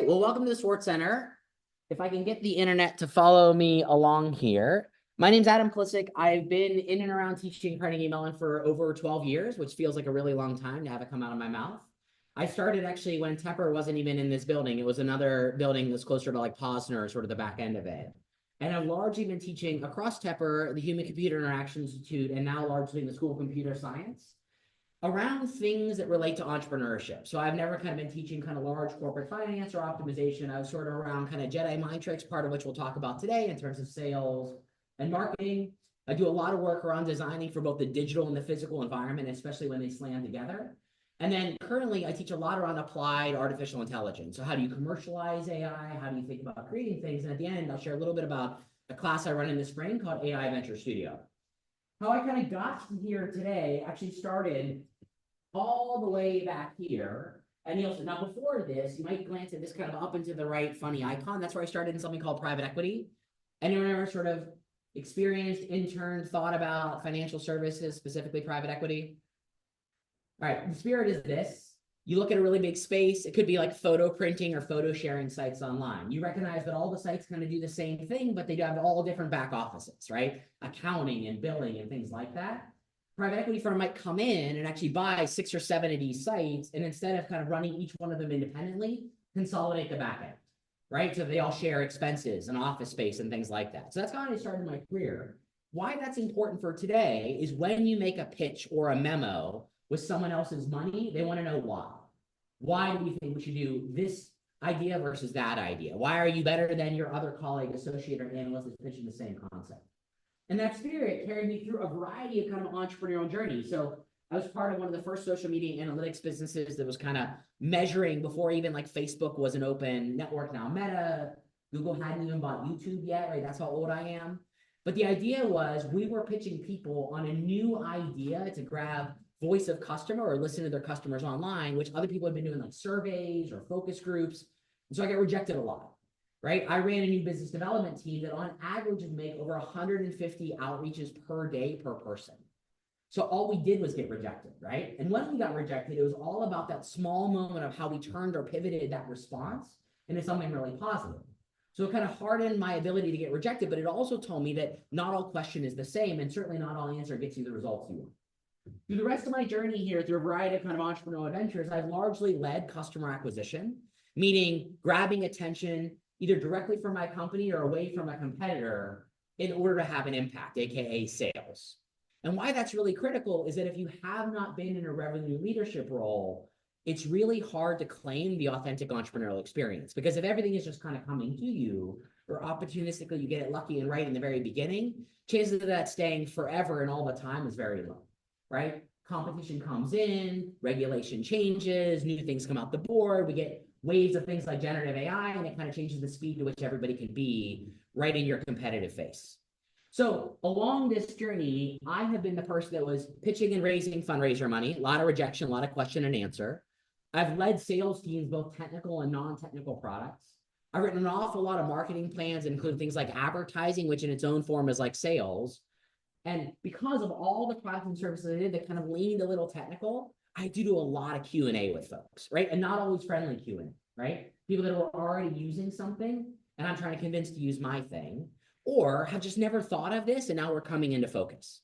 Well, welcome to the Sports Center. If I can get the internet to follow me along here. My name's Adam Paulisick. I've been in and around teaching Carnegie Mellon for over 12 years, which feels like a really long time to have it come out of my mouth. I started actually when Tepper wasn't even in this building. It was another building that's closer to like Posner, sort of the back end of it. And I've largely been teaching across Tepper, the Human Computer Interaction Institute, and now largely in the School of Computer Science, around things that relate to entrepreneurship. So I've never kind of been teaching kind of large corporate finance or optimization. I was sort of around kind of Jedi mind tricks, part of which we'll talk about today in terms of sales and marketing. I do a lot of work around designing for both the digital and the physical environment, especially when they slam together. And then currently I teach a lot around applied artificial intelligence. So how do you commercialize AI? How do you think about creating things? And at the end, I'll share a little bit about a class I run in the spring called AI Venture Studio. How I kind of got here today actually started all the way back here. And you'll see, now before this, you might glance at this kind of up and to the right funny icon. That's where I started in something called private equity. Anyone ever sort of experienced, interned, thought about financial services, specifically private equity? All right, the spirit is this. You look at a really big space. It could be like photo printing or photo sharing sites online. You recognize that all the sites kind of do the same thing, but they do have all different back offices, right? Accounting and billing and things like that. Private equity firm might come in and actually buy 6 or 7 of these sites, and instead of kind of running each one of them independently, consolidate the back end, right? So they all share expenses and office space and things like that. So that's how I started my career. Why that's important for today is when you make a pitch or a memo with someone else's money, they want to know why. Why do we think we should do this idea versus that idea? Why are you better than your other colleague, associate, or analyst that's pitching the same concept? And that spirit carried me through a variety of kind of entrepreneurial journeys. So I was part of one of the first social media analytics businesses that was kind of measuring before even like Facebook was an open network. Now Meta, Google hadn't even bought YouTube yet, right? That's how old I am. But the idea was we were pitching people on a new idea to grab voice of customer or listen to their customers online, which other people had been doing like surveys or focus groups. And so I got rejected a lot. Right? I ran a new business development team that on average would make over 150 outreaches per day per person. So all we did was get rejected, right? And when we got rejected, it was all about that small moment of how we turned or pivoted that response into something really positive. So it kind of hardened my ability to get rejected, but it also told me that not all question is the same, and certainly not all answer gets you the results you want. Through the rest of my journey here, through a variety of kind of entrepreneurial adventures, I've largely led customer acquisition, meaning grabbing attention either directly from my company or away from a competitor in order to have an impact, AKA sales. And why that's really critical is that if you have not been in a revenue leadership role, it's really hard to claim the authentic entrepreneurial experience, because if everything is just kind of coming to you, or opportunistically you get it lucky and right in the very beginning, chances of that staying forever and all the time is very low, right? Competition comes in, regulation changes, new things come out the board, we get waves of things like generative AI, and it kind of changes the speed to which everybody can be right in your competitive face. So along this journey, I have been the person that was pitching and raising fundraiser money, a lot of rejection, a lot of question and answer. I've led sales teams, both technical and non-technical products. I've written an awful lot of marketing plans, including things like advertising, which in its own form is like sales. And because of all the products and services I did that kind of leaned a little technical, I do a lot of Q&A with folks, right? And not always friendly Q&A, right? People that are already using something and I'm trying to convince to use my thing, or have just never thought of this and now we're coming into focus.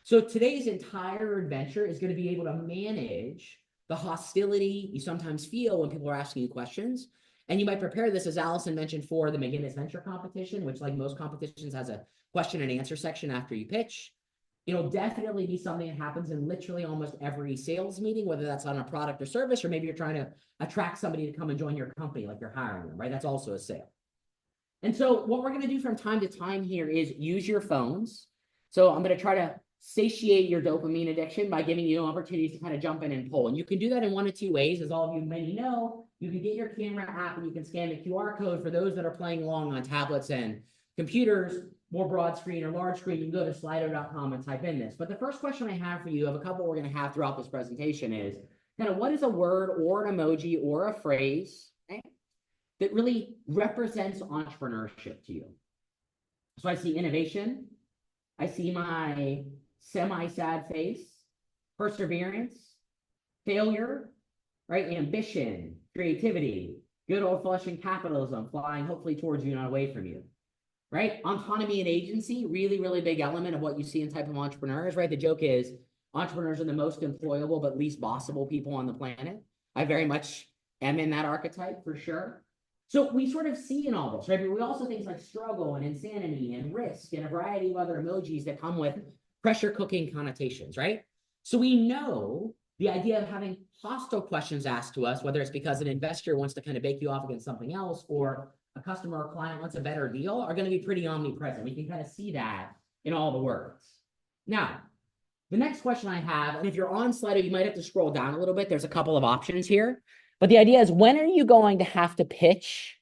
So today's entire adventure is going to be able to manage the hostility you sometimes feel when people are asking you questions. And you might prepare this, as Allison mentioned, for the McGinnis Venture Competition, which like most competitions has a question and answer section after you pitch. It'll definitely be something that happens in literally almost every sales meeting, whether that's on a product or service, or maybe you're trying to attract somebody to come and join your company, like you're hiring them, right? That's also a sale. And so what we're going to do from time to time here is use your phones. So I'm going to try to satiate your dopamine addiction by giving you opportunities to kind of jump in and pull. And you can do that in one of two ways. As all of you may know, you can get your camera app and you can scan the QR code. For those that are playing along on tablets and computers, more broad screen or large screen, you can go to slido.com and type in this. But the first question I have for you, of a couple we're going to have throughout this presentation, is kind of what is a word or an emoji or a phrase, okay, that really represents entrepreneurship to you? So I see innovation. I see my semi-sad face, perseverance, failure, right? Ambition, creativity, Good old-fashioned capitalism flying hopefully towards you, not away from you, right? Autonomy and agency, really, really big element of what you see in type of entrepreneurs, right? The joke is entrepreneurs are the most employable but least bossable people on the planet. I very much am in that archetype for sure. So we sort of see in all this, right? But we also things like struggle and insanity and risk and a variety of other emojis that come with pressure cooking connotations, right? So we know the idea of having hostile questions asked to us, whether it's because an investor wants to kind of bake you off against something else or a customer or client wants a better deal, are going to be pretty omnipresent. We can kind of see that in all the words. Now, the next question I have, and if you're on Slido, you might have to scroll down a little bit. There's a couple of options here. But the idea is, when are you going to have to pitch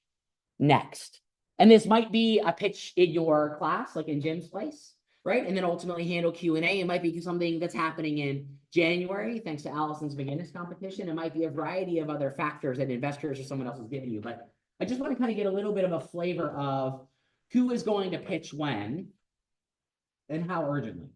next? And this might be a pitch in your class, like in Jim's place, right? And then ultimately handle Q&A. It might be something that's happening in January, thanks to Allison's McGinnis competition. It might be a variety of other factors that investors or someone else is giving you. But I just want to kind of get a little bit of a flavor of who is going to pitch when and how urgently.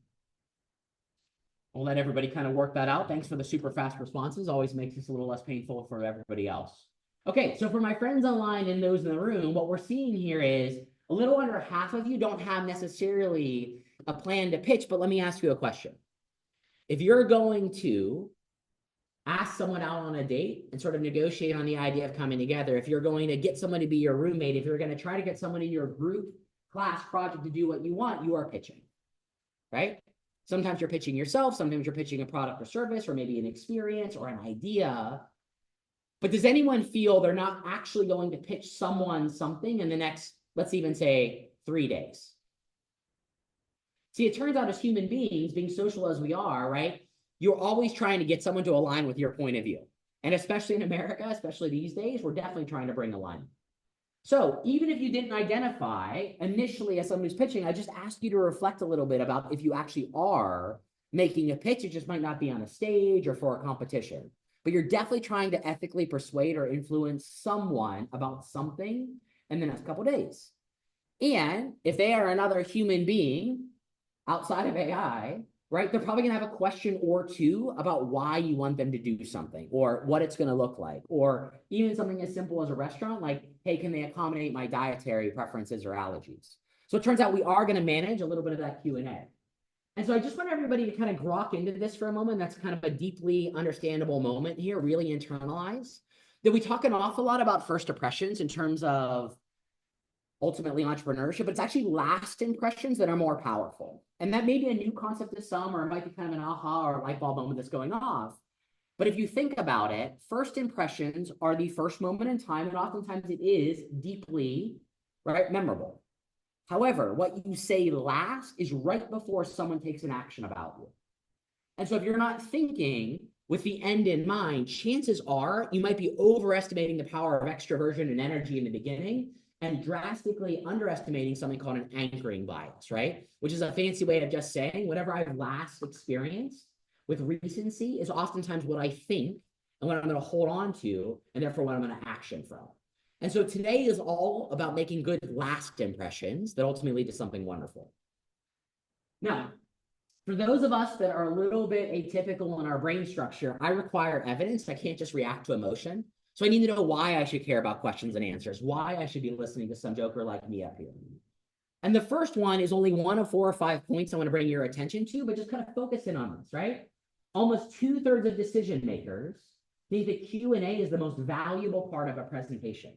We'll let everybody kind of work that out. Thanks for the super fast responses. Always makes this a little less painful for everybody else. Okay, so for my friends online and those in the room, what we're seeing here is a little under half of you don't have necessarily a plan to pitch, but let me ask you a question. If you're going to ask someone out on a date and sort of negotiate on the idea of coming together, if you're going to get someone to be your roommate, if you're going to try to get someone in your group, class, project to do what you want, you are pitching, right? Sometimes you're pitching yourself, sometimes you're pitching a product or service, or maybe an experience or an idea. But does anyone feel they're not actually going to pitch someone something in the next, let's even say, 3 days? See, it turns out as human beings, being social as we are, right, you're always trying to get someone to align with your point of view. And especially in America, especially these days, we're definitely trying to bring alignment. So even if you didn't identify initially as someone who's pitching, I just ask you to reflect a little bit about if you actually are making a pitch. It just might not be on a stage or for a competition, but you're definitely trying to ethically persuade or influence someone about something in the next couple of days. And if they are another human being outside of AI, right, they're probably going to have a question or two about why you want them to do something or what it's going to look like, or even something as simple as a restaurant, like, hey, can they accommodate my dietary preferences or allergies? So it turns out we are going to manage a little bit of that Q&A. And so I just want everybody to kind of grok into this for a moment. That's kind of a deeply understandable moment here, really internalize that we talk an awful lot about first impressions in terms of ultimately entrepreneurship, but it's actually last impressions that are more powerful. And that may be a new concept to some, or it might be kind of an aha or a light bulb moment that's going off. But if you think about it, first impressions are the first moment in time, and oftentimes it is deeply, right, memorable. However, what you say last is right before someone takes an action about you. And so if you're not thinking with the end in mind, chances are you might be overestimating the power of extroversion and energy in the beginning and drastically underestimating something called an anchoring bias, right? Which is a fancy way of just saying whatever I've last experienced with recency is oftentimes what I think and what I'm going to hold on to, and therefore what I'm going to action from. And so today is all about making good last impressions that ultimately lead to something wonderful. Now, for those of us that are a little bit atypical in our brain structure, I require evidence. I can't just react to emotion. So I need to know why I should care about questions and answers, why I should be listening to some joker like me up here. And the first one is only one of 4 or 5 points I want to bring your attention to, but just kind of focus in on this, right? Almost 2/3 of decision makers think that Q&A is the most valuable part of a presentation.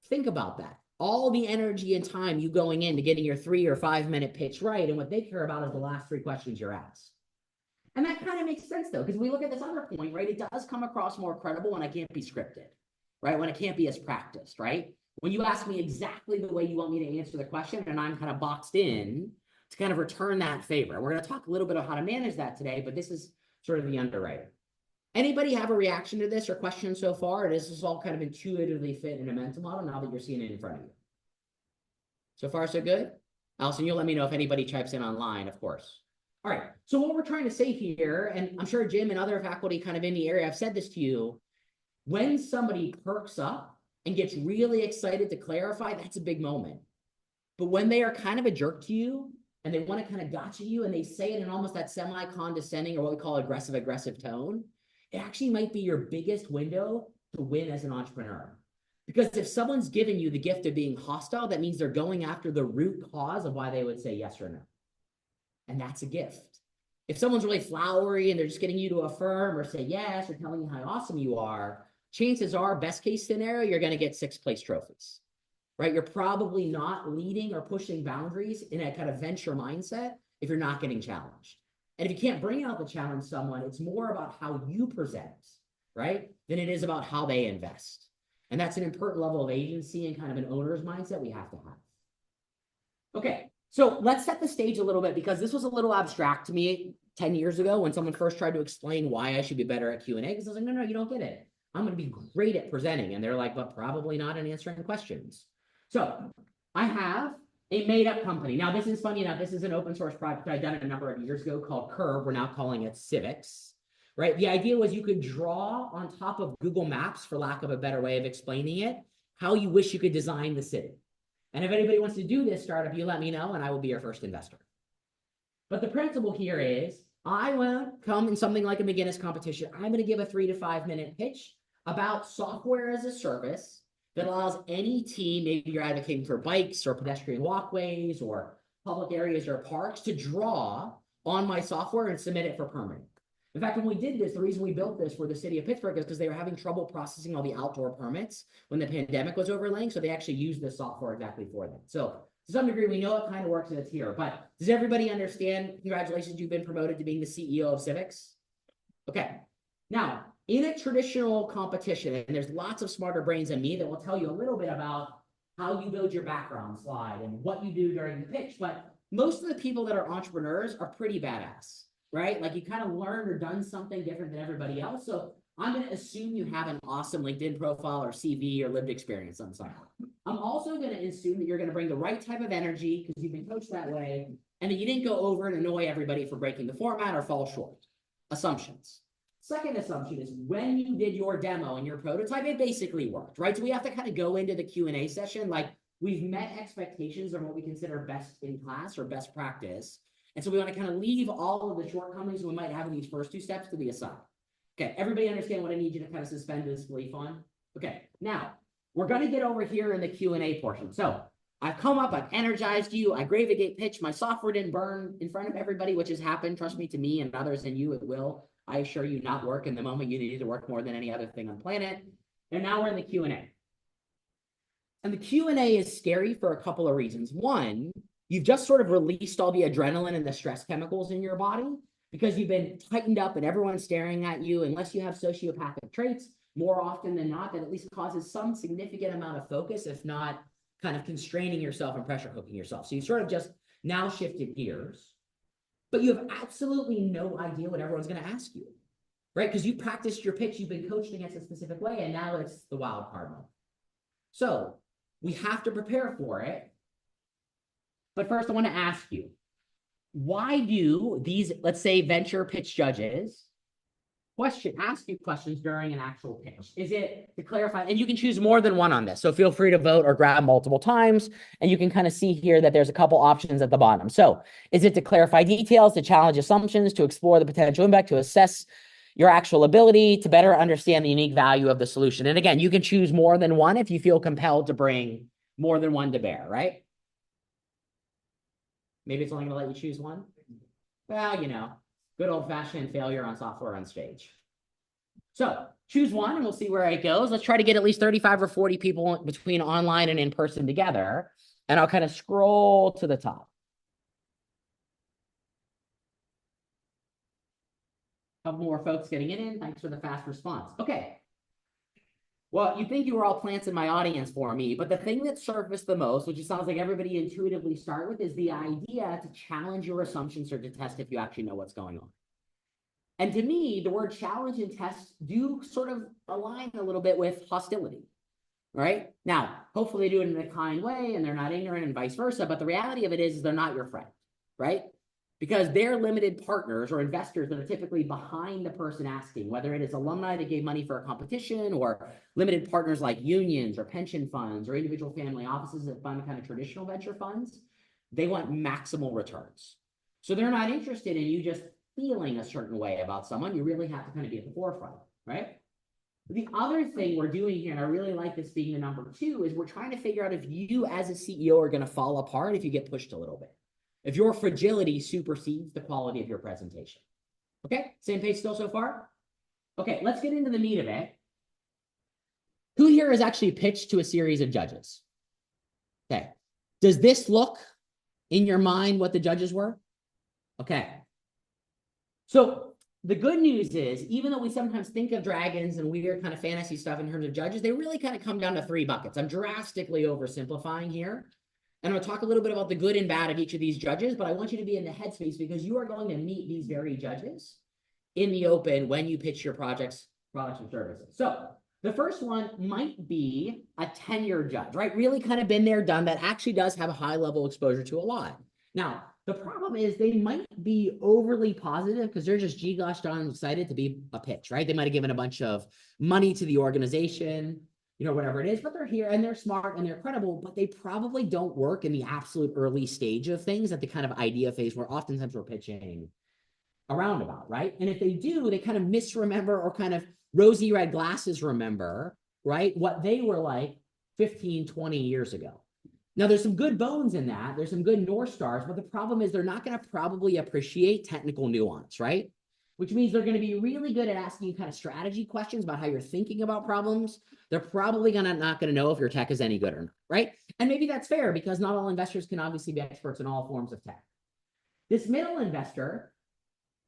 Think about that. All the energy and time you going into getting your 3 or 5 minute pitch right, and what they care about is the last 3 questions you're asked. And that kind of makes sense though, because we look at this other point, right? It does come across more credible when it can't be scripted, right? When it can't be as practiced, right? When you ask me exactly the way you want me to answer the question and I'm kind of boxed in to kind of return that favor. We're going to talk a little bit about how to manage that today, but this is sort of the underwriting. Anybody have a reaction to this or question so far? Or does this all kind of intuitively fit in a mental model now that you're seeing it in front of you? So far, so good? Allison, you'll let me know if anybody types in online, of course. All right, so what we're trying to say here, and I'm sure Jim and other faculty kind of in the area have said this to you, when somebody perks up and gets really excited to clarify, that's a big moment. But when they are kind of a jerk to you and they want to kind of gotcha you and they say it in almost that semi-condescending or what we call aggressive tone, it actually might be your biggest window to win as an entrepreneur. Because if someone's given you the gift of being hostile, that means they're going after the root cause of why they would say yes or no. And that's a gift. If someone's really flowery and they're just getting you to affirm or say yes or telling you how awesome you are, chances are, best case scenario, you're going to get 6th place trophies, right? You're probably not leading or pushing boundaries in a kind of venture mindset if you're not getting challenged. And if you can't bring out the challenge someone, it's more about how you present, right, than it is about how they invest. And that's an important level of agency and kind of an owner's mindset we have to have. Okay, so let's set the stage a little bit, because this was a little abstract to me 10 years ago when someone first tried to explain why I should be better at Q&A, because I was like, no, you don't get it. I'm going to be great at presenting. And they're like, but probably not in answering questions. So I have a made-up company. Now, this is funny enough. This is an open source project I'd done a number of years ago called Curve. We're now calling it Civics, right? The idea was you could draw on top of Google Maps, for lack of a better way of explaining it, how you wish you could design the city. And if anybody wants to do this startup, you let me know, and I will be your first investor. But the principle here is, I won't come in something like a McGinnis competition. I'm going to give a 3 to 5 minute pitch about software as a service that allows any team, maybe you're advocating for bikes or pedestrian walkways or public areas or parks, to draw on my software and submit it for permitting. In fact, when we did this, the reason we built this for the city of Pittsburgh is because they were having trouble processing all the outdoor permits when the pandemic was overlaying. So they actually used this software exactly for that. So to some degree, we know it kind of works and it's here. But does everybody understand? Congratulations, you've been promoted to being the CEO of Civics. Okay. Now, in a traditional competition, and there's lots of smarter brains than me that will tell you a little bit about how you build your background slide and what you do during the pitch. But most of the people that are entrepreneurs are pretty badass, right? Like, you kind of learned or done something different than everybody else. So I'm going to assume you have an awesome LinkedIn profile or CV or lived experience on something. I'm also going to assume that you're going to bring the right type of energy because you've been coached that way, and that you didn't go over and annoy everybody for breaking the format or fall short. Assumptions. Second assumption is, when you did your demo and your prototype, it basically worked, right? So we have to kind of go into the Q&A session like we've met expectations of what we consider best in class or best practice. And so we want to kind of leave all of the shortcomings we might have in these first 2 steps to the aside. Okay, everybody understand what I need you to kind of suspend disbelief on? Okay, now we're going to get over here in the Q&A portion. So I've come up, I've energized you, I gave a great pitch, my software didn't burn in front of everybody, which has happened. Trust me, to me and others and you, it will. I assure you, not work in the moment you need to work more than any other thing on the planet. And now we're in the Q&A. And the Q&A is scary for a couple of reasons. One, you've just sort of released all the adrenaline and the stress chemicals in your body because you've been tightened up and everyone's staring at you. Unless you have sociopathic traits, more often than not, that at least causes some significant amount of focus, if not kind of constraining yourself and pressure cooking yourself. So you sort of just now shifted gears. But you have absolutely no idea what everyone's going to ask you, right? Because you practiced your pitch, you've been coached against a specific way, and now it's the wild card moment. So we have to prepare for it. But first, I want to ask you, why do these, let's say, venture pitch judges ask you questions during an actual pitch? Is it to clarify? And you can choose more than one on this. So feel free to vote or grab multiple times. And you can kind of see here that there's a couple options at the bottom. So is it to clarify details, to challenge assumptions, to explore the potential impact, to assess your actual ability, to better understand the unique value of the solution? And again, you can choose more than one if you feel compelled to bring more than one to bear, right? Maybe it's only going to let you choose one. Well, you know, good old-fashioned failure on software on stage. So choose one and we'll see where it goes. Let's try to get at least 35 or 40 people between online and in person together. And I'll kind of scroll to the top. A couple more folks getting it in. Thanks for the fast response. Okay. Well, you think you were all plants in my audience for me, but the thing that surfaced the most, which it sounds like everybody intuitively start with, is the idea to challenge your assumptions or to test if you actually know what's going on. And to me, the word challenge and test do sort of align a little bit with hostility, right? Now, hopefully they do it in a kind way and they're not ignorant and vice versa, but the reality of it is they're not your friend, right? Because they're limited partners or investors that are typically behind the person asking, whether it is alumni that gave money for a competition or limited partners like unions or pension funds or individual family offices that fund kind of traditional venture funds. They want maximal returns. So they're not interested in you just feeling a certain way about someone. You really have to kind of be at the forefront, right? The other thing we're doing here, and I really like this being the number 2, is we're trying to figure out if you as a CEO are going to fall apart if you get pushed a little bit. If your fragility supersedes the quality of your presentation. Okay, same page still so far? Okay, let's get into the meat of it. Who here has actually pitched to a series of judges? Okay, does this look in your mind what the judges were? Okay, so the good news is, even though we sometimes think of dragons and weird kind of fantasy stuff in terms of judges, they really kind of come down to 3 buckets. I'm drastically oversimplifying here. And I'm going to talk a little bit about the good and bad of each of these judges, but I want you to be in the headspace because you are going to meet these very judges in the open when you pitch your projects, products, and services. So the first one might be a tenured judge, right? Really kind of been there, done that, actually does have a high level exposure to a lot. Now, the problem is they might be overly positive because they're just, gee gosh darn excited to be a pitch, right? They might have given a bunch of money to the organization, you know, whatever it is, but they're here and they're smart and they're credible, but they probably don't work in the absolute early stage of things at the kind of idea phase where oftentimes we're pitching a roundabout, right? And if they do, they kind of misremember or kind of rosy red glasses remember, right? What they were like 15, 20 years ago. Now, there's some good bones in that. There's some good North Stars, but the problem is they're not going to probably appreciate technical nuance, right? Which means they're going to be really good at asking you kind of strategy questions about how you're thinking about problems. They're probably not going to know if your tech is any good or not, right? And maybe that's fair because not all investors can obviously be experts in all forms of tech. This middle investor,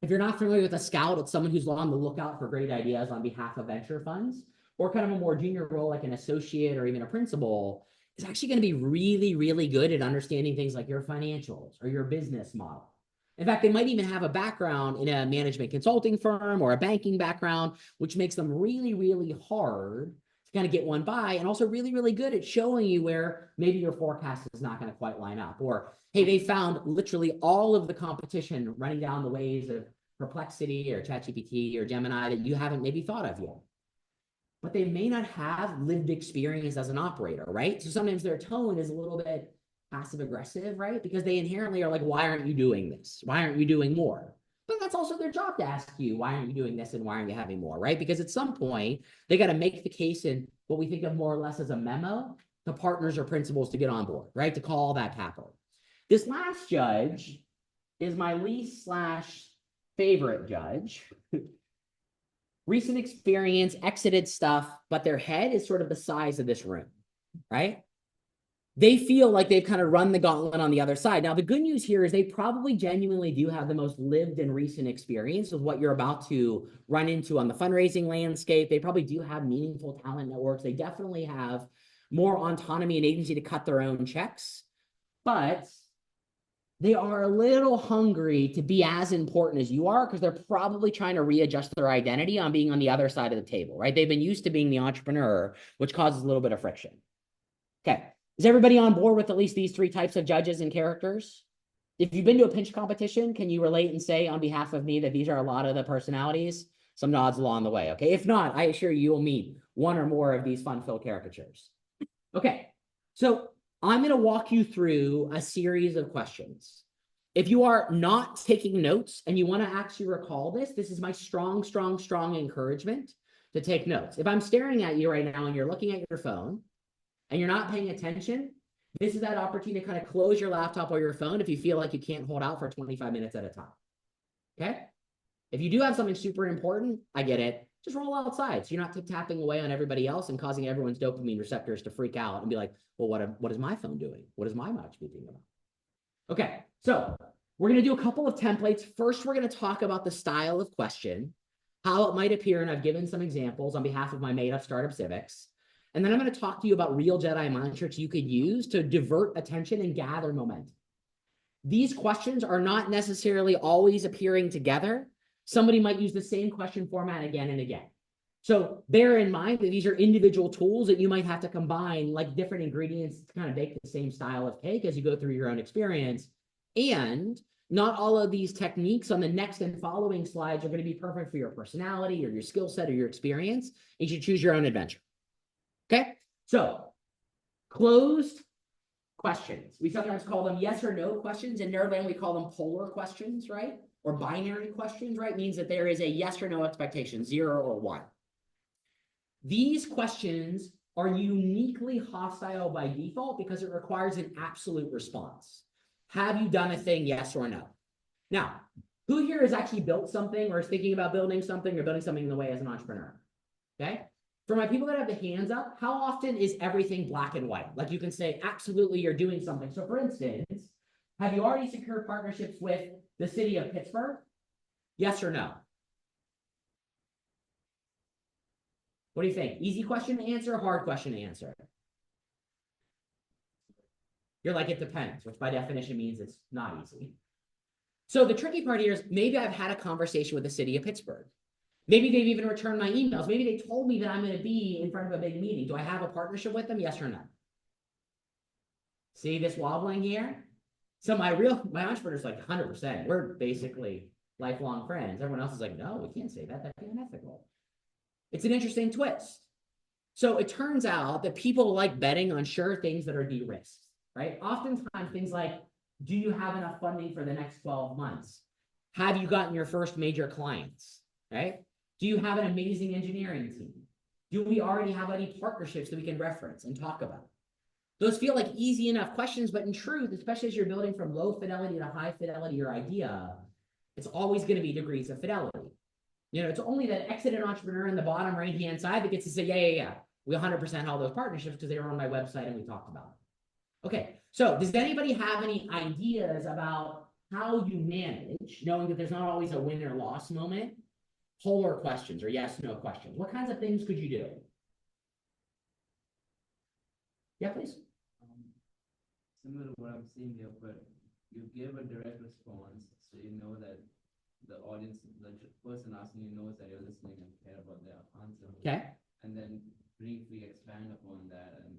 if you're not familiar with a scout, it's someone who's on the lookout for great ideas on behalf of venture funds, or kind of a more junior role like an associate or even a principal, is actually going to be really, really good at understanding things like your financials or your business model. In fact, they might even have a background in a management consulting firm or a banking background, which makes them really, really hard to kind of get one by, and also really, really good at showing you where maybe your forecast is not going to quite line up. Or, hey, they found literally all of the competition running down the ways of Perplexity or ChatGPT or Gemini that you haven't maybe thought of yet. But they may not have lived experience as an operator, right? So sometimes their tone is a little bit passive aggressive, right? Because they inherently are like, why aren't you doing this? Why aren't you doing more? But that's also their job to ask you, why aren't you doing this and why aren't you having more, right? Because at some point, they got to make the case in what we think of more or less as a memo to partners or principals to get on board, right? To call that capital. This last judge is my least / favorite judge. Recent experience, exited stuff, but their head is sort of the size of this room, right? They feel like they've kind of run the gauntlet on the other side. Now, the good news here is they probably genuinely do have the most lived and recent experience of what you're about to run into on the fundraising landscape. They probably do have meaningful talent networks. They definitely have more autonomy and agency to cut their own checks, but they are a little hungry to be as important as you are because they're probably trying to readjust their identity on being on the other side of the table, right? They've been used to being the entrepreneur, which causes a little bit of friction. Okay. Is everybody on board with at least these 3 types of judges and characters? If you've been to a pitch competition, can you relate and say on behalf of me that these are a lot of the personalities? Some nods along the way, okay? If not, I assure you, you'll meet one or more of these fun-filled caricatures. Okay, so I'm going to walk you through a series of questions. If you are not taking notes and you want to actually recall this, this is my strong encouragement to take notes. If I'm staring at you right now and you're looking at your phone and you're not paying attention, this is that opportunity to kind of close your laptop or your phone if you feel like you can't hold out for 25 minutes at a time. Okay? If you do have something super important, I get it. Just roll outside so you're not tapping away on everybody else and causing everyone's dopamine receptors to freak out and be like, well, what is my phone doing? What is my watch beeping about? Okay, so we're going to do a couple of templates. First, we're going to talk about the style of question, how it might appear, and I've given some examples on behalf of my made-up startup civics. And then I'm going to talk to you about real Jedi mind tricks you could use to divert attention and gather momentum. These questions are not necessarily always appearing together. Somebody might use the same question format again and again. So bear in mind that these are individual tools that you might have to combine like different ingredients to kind of bake the same style of cake as you go through your own experience. And not all of these techniques on the next and following slides are going to be perfect for your personality or your skill set or your experience. You should choose your own adventure. Okay, so closed questions. We sometimes call them yes or no questions. In Nerdland, we call them polar questions, right? Or binary questions, right? Means that there is a yes or no expectation, 0 or 1. These questions are uniquely hostile by default because it requires an absolute response. Have you done a thing, yes or no? Now, who here has actually built something or is thinking about building something or building something in the way as an entrepreneur? Okay. For my people that have the hands up, how often is everything black and white? Like you can say, absolutely, you're doing something. So for instance, have you already secured partnerships with the city of Pittsburgh? Yes or no? What do you think? Easy question to answer, hard question to answer? You're like, it depends, which by definition means it's not easy. So the tricky part here is maybe I've had a conversation with the city of Pittsburgh. Maybe they've even returned my emails. Maybe they told me that I'm going to be in front of a big meeting. Do I have a partnership with them? Yes or no? See this wobbling here? So my entrepreneur's like 100%. We're basically lifelong friends. Everyone else is like, no, we can't say that. That'd be unethical. It's an interesting twist. So it turns out that people like betting on sure things that are de-risked, right? Oftentimes things like, do you have enough funding for the next 12 months? Have you gotten your first major clients, right? Do you have an amazing engineering team? Do we already have any partnerships that we can reference and talk about? Those feel like easy enough questions, but in truth, especially as you're building from low fidelity to high fidelity your idea, it's always going to be degrees of fidelity. You know, it's only that exited entrepreneur in the bottom right-hand side that gets to say, yeah. We 100% all those partnerships because they were on my website and we talked about it. Okay, so does anybody have any ideas about how you manage, knowing that there's not always a win or loss moment, polar questions or yes, no questions? What kinds of things could you do? Yeah, please. Similar to what I'm seeing here, but you give a direct response so you know that the audience, the person asking you knows that you're listening and care about their answer. Okay. And then briefly expand upon that and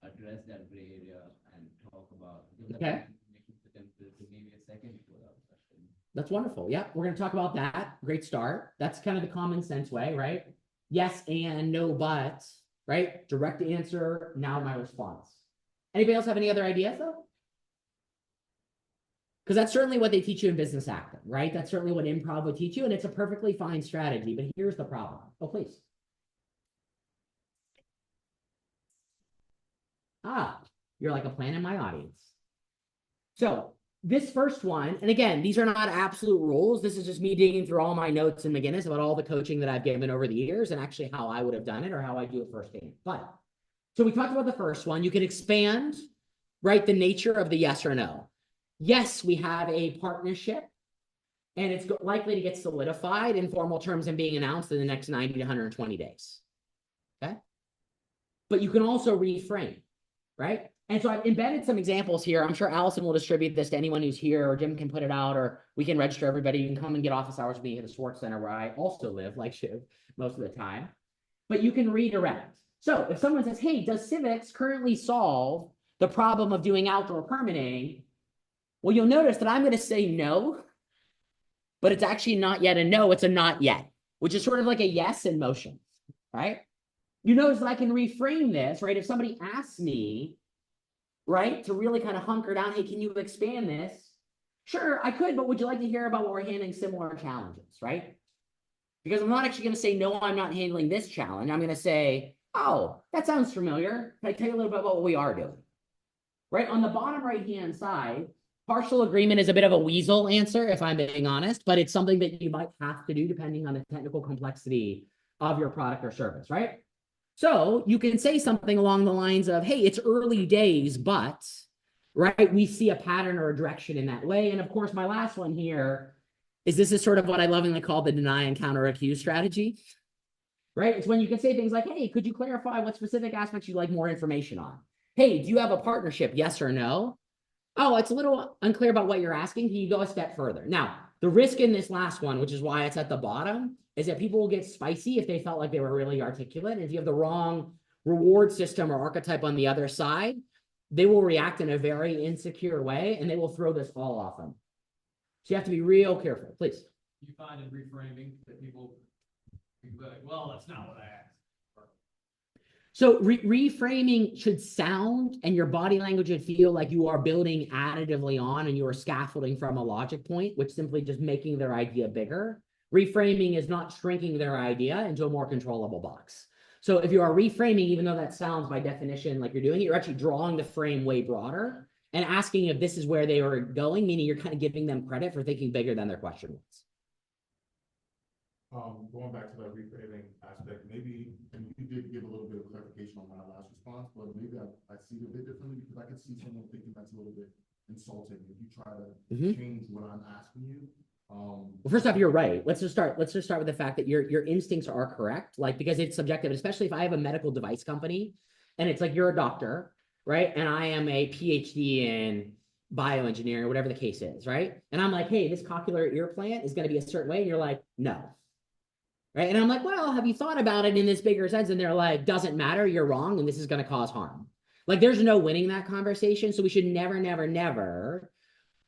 address that gray area and talk about okay. Maybe a second question. That's wonderful. Yeah, we're going to talk about that. Great start. That's kind of the common sense way, right? Yes and no but, right? Direct answer, now my response. Anybody else have any other ideas though? Because that's certainly what they teach you in business acting, right? That's certainly what improv would teach you, and it's a perfectly fine strategy, but here's the problem. Oh, please. You're like a plant in my audience. So this first one, and again, these are not absolute rules. This is just me digging through all my notes in McGinnis about all the coaching that I've given over the years and actually how I would have done it or how I do it firsthand. But so we talked about the first one. You can expand, right, the nature of the yes or no. Yes, we have a partnership, and it's likely to get solidified in formal terms and being announced in the next 90 to 120 days. Okay? But you can also reframe, right? And so I've embedded some examples here. I'm sure Allison will distribute this to anyone who's here, or Jim can put it out, or we can register everybody. You can come and get office hours with me at the Sports Center, where I also live, like Shiv, most of the time. But you can redirect. So if someone says, hey, does civics currently solve the problem of doing outdoor permitting? Well, you'll notice that I'm going to say no, but it's actually not yet a no, it's a not yet, which is sort of like a yes in motion, right? You notice that I can reframe this, right? If somebody asks me, right, to really kind of hunker down, hey, can you expand this? Sure, I could, but would you like to hear about what we're handling similar challenges, right? Because I'm not actually going to say, no, I'm not handling this challenge. I'm going to say, oh, that sounds familiar. Can I tell you a little bit about what we are doing? Right, on the bottom right-hand side, partial agreement is a bit of a weasel answer, if I'm being honest, but it's something that you might have to do depending on the technical complexity of your product or service, right? So you can say something along the lines of, hey, it's early days, but, right, we see a pattern or a direction in that way. And of course, my last one here is this is sort of what I lovingly call the deny and counter accuse strategy, right? It's when you can say things like, hey, could you clarify what specific aspects you'd like more information on? Hey, do you have a partnership? Yes or no? Oh, it's a little unclear about what you're asking. Can you go a step further? Now, the risk in this last one, which is why it's at the bottom, is that people will get spicy if they felt like they were really articulate. And if you have the wrong reward system or archetype on the other side, they will react in a very insecure way and they will throw this all off them. So you have to be real careful, please. You find in reframing that people be like, well, that's not what I asked. So reframing should sound and your body language would feel like you are building additively on and you are scaffolding from a logic point, which simply just making their idea bigger. Reframing is not shrinking their idea into a more controllable box. So if you are reframing, even though that sounds by definition like you're doing it, you're actually drawing the frame way broader and asking if this is where they are going, meaning you're kind of giving them credit for thinking bigger than their question was. Going back to that reframing aspect, maybe, and you did give a little bit of clarification on my last response, but maybe I see it a bit differently because I could see someone thinking that's a little bit insulting if you try to change what I'm asking you. Well, first off, you're right. Let's just start with the fact that your instincts are correct, like, because it's subjective, especially if I have a medical device company and it's like you're a doctor, right? And I am a PhD in bioengineering or whatever the case is, right? And I'm like, hey, this cochlear ear implant is going to be a certain way. And you're like, no. Right. And I'm like, well, have you thought about it in this bigger sense? And they're like, doesn't matter. You're wrong. And this is going to cause harm. Like, there's no winning that conversation. So we should never, never, never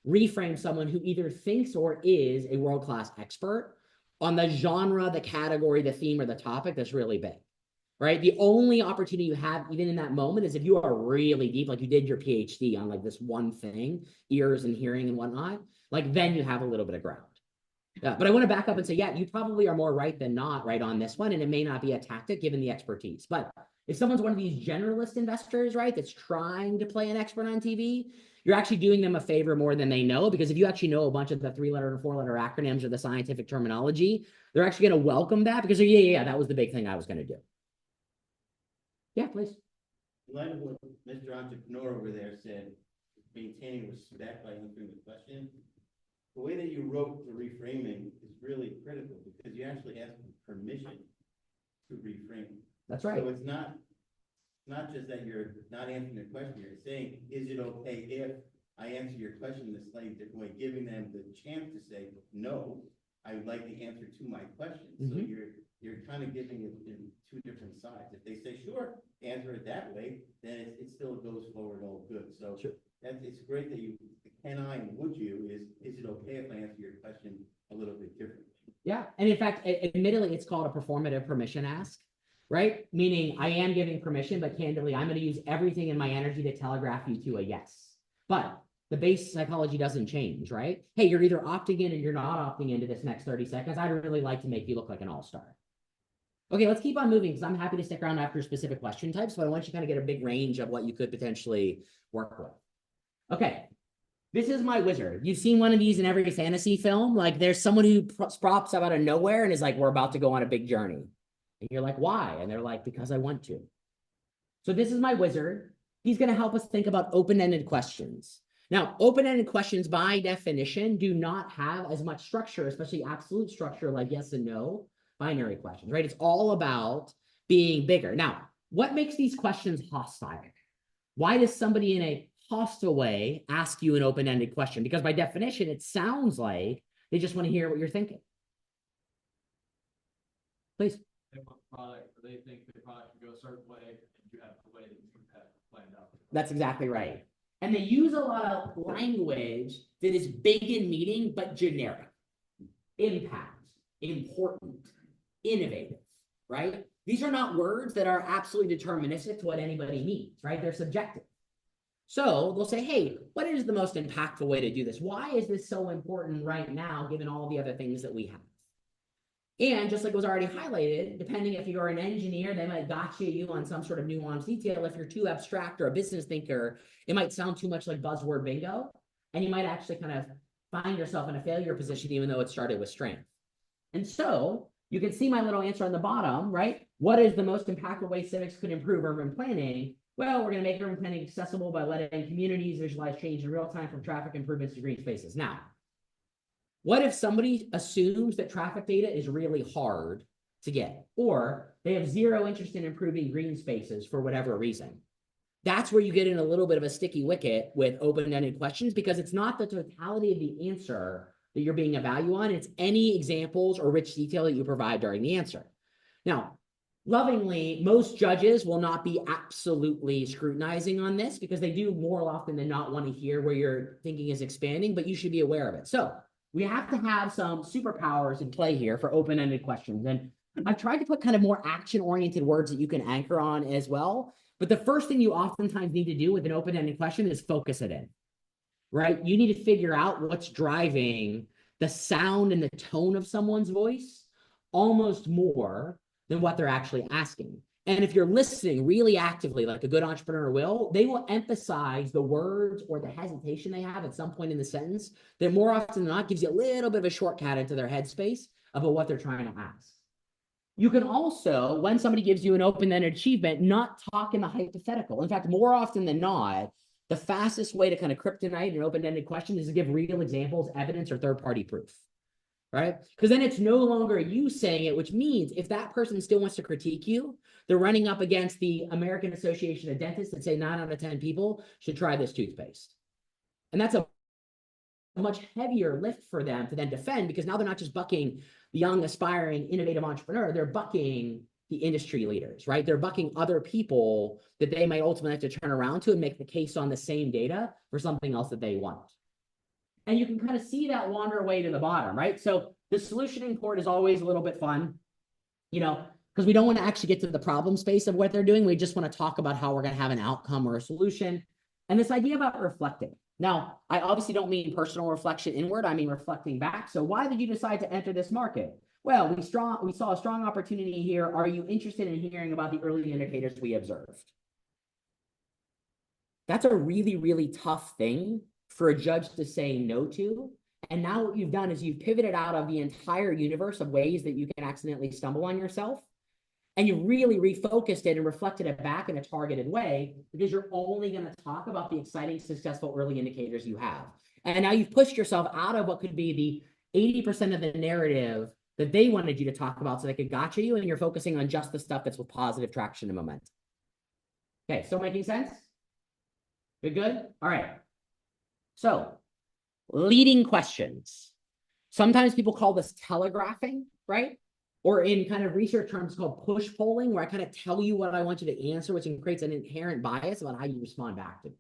reframe someone who either thinks or is a world-class expert on the genre, the category, the theme, or the topic that's really big. Right. The only opportunity you have, even in that moment, is if you are really deep, like you did your PhD on like this one thing, ears and hearing and whatnot, like then you have a little bit of ground. Yeah, but I want to back up and say, yeah, you probably are more right than not right on this one, and it may not be a tactic given the expertise. But if someone's one of these generalist investors, right, that's trying to play an expert on TV, you're actually doing them a favor more than they know, because if you actually know a bunch of the 3-letter and 4-letter acronyms or the scientific terminology, they're actually going to welcome that because, yeah, that was the big thing I was going to do. Yeah, please. In light of what Mr. Entrepreneur over there said, maintaining respect by answering the question, the way that you wrote the reframing is really critical because you actually ask for permission to reframe. That's right. So it's not just that you're not answering the question, you're saying, is it okay if I answer your question in a slightly different way, giving them the chance to say, no, I would like the answer to my question. So you're kind of giving it in two different sides. If they say, sure, answer it that way, then it still goes forward all good. So sure. It's great that you, can I and would you, is it okay if I answer your question a little bit differently? Yeah, and in fact, admittedly, it's called a performative permission ask, right? Meaning I am giving permission, but candidly, I'm going to use everything in my energy to telegraph you to a yes. But the base psychology doesn't change, right? Hey, you're either opting in or you're not opting into this next 30 seconds. I'd really like to make you look like an all-star. Okay, let's keep on moving because I'm happy to stick around after specific question types, but I want you to kind of get a big range of what you could potentially work with. Okay, this is my wizard. You've seen one of these in every fantasy film. Like there's someone who props up out of nowhere and is like, we're about to go on a big journey. And you're like, why? And they're like, because I want to. So this is my wizard. He's going to help us think about open-ended questions. Now, open-ended questions by definition do not have as much structure, especially absolute structure like yes and no, binary questions, right? It's all about being bigger. Now, what makes these questions hostile? Why does somebody in a hostile way ask you an open-ended question? Because by definition, it sounds like they just want to hear what you're thinking. Please. They want product, or they think the product should go a certain way, and you have the way that you have planned out. That's exactly right. And they use a lot of language that is big in meaning, but generic. Impact, important, innovative, right? These are not words that are absolutely deterministic to what anybody means, right? They're subjective. So they'll say, hey, what is the most impactful way to do this? Why is this so important right now, given all the other things that we have? And just like was already highlighted, depending if you're an engineer, they might gotcha you on some sort of nuanced detail. If you're too abstract or a business thinker, it might sound too much like buzzword bingo. And you might actually kind of find yourself in a failure position, even though it started with strength. And so you can see my little answer on the bottom, right? What is the most impactful way civics could improve urban planning? Well, we're going to make urban planning accessible by letting communities visualize change in real time from traffic improvements to green spaces. Now, what if somebody assumes that traffic data is really hard to get, or they have zero interest in improving green spaces for whatever reason? That's where you get in a little bit of a sticky wicket with open-ended questions, because it's not the totality of the answer that you're being evaluated on. It's any examples or rich detail that you provide during the answer. Now, lovingly, most judges will not be absolutely scrutinizing on this because they do more often than not want to hear where your thinking is expanding, but you should be aware of it. So we have to have some superpowers in play here for open-ended questions. And I've tried to put kind of more action-oriented words that you can anchor on as well. But the first thing you oftentimes need to do with an open-ended question is focus it in, right? You need to figure out what's driving the sound and the tone of someone's voice almost more than what they're actually asking. And if you're listening really actively, like a good entrepreneur will, they will emphasize the words or the hesitation they have at some point in the sentence that more often than not gives you a little bit of a shortcut into their headspace about what they're trying to ask. You can also, when somebody gives you an open-ended achievement, not talk in the hypothetical. In fact, more often than not, the fastest way to kind of kryptonite an open-ended question is to give real examples, evidence, or third-party proof. Right? Because then it's no longer you saying it, which means if that person still wants to critique you, they're running up against the American Association of Dentists that say 9 out of 10 people should try this toothpaste. And that's a much heavier lift for them to then defend, because now they're not just bucking the young, aspiring, innovative entrepreneur, they're bucking the industry leaders, right? They're bucking other people that they might ultimately have to turn around to and make the case on the same data for something else that they want. And you can kind of see that wander away to the bottom, right? So the solutioning port is always a little bit fun, you know, because we don't want to actually get to the problem space of what they're doing. We just want to talk about how we're going to have an outcome or a solution. And this idea about reflecting. Now, I obviously don't mean personal reflection inward. I mean reflecting back. So why did you decide to enter this market? Well, we saw a strong opportunity here. Are you interested in hearing about the early indicators we observed? That's a really, really tough thing for a judge to say no to. And now what you've done is you've pivoted out of the entire universe of ways that you can accidentally stumble on yourself. And you've really refocused it and reflected it back in a targeted way, because you're only going to talk about the exciting, successful early indicators you have. And now you've pushed yourself out of what could be the 80% of the narrative that they wanted you to talk about so they could gotcha you, and you're focusing on just the stuff that's with positive traction and momentum. Okay, still making sense? Good? All right. So, leading questions. Sometimes people call this telegraphing, right? Or in kind of research terms called push polling, where I kind of tell you what I want you to answer, which creates an inherent bias about how you respond back to me.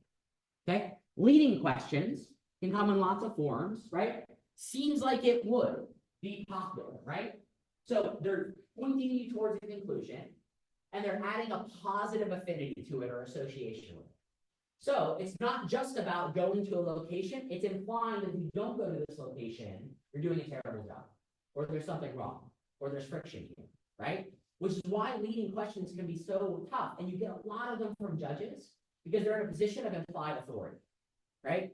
Okay? Leading questions can come in lots of forms, right? Seems like it would be popular, right? So they're pointing you towards a conclusion, and they're adding a positive affinity to it or association with it. So it's not just about going to a location, it's implying that if you don't go to this location, you're doing a terrible job, or there's something wrong, or there's friction here, right? Which is why leading questions can be so tough, and you get a lot of them from judges because they're in a position of implied authority, right?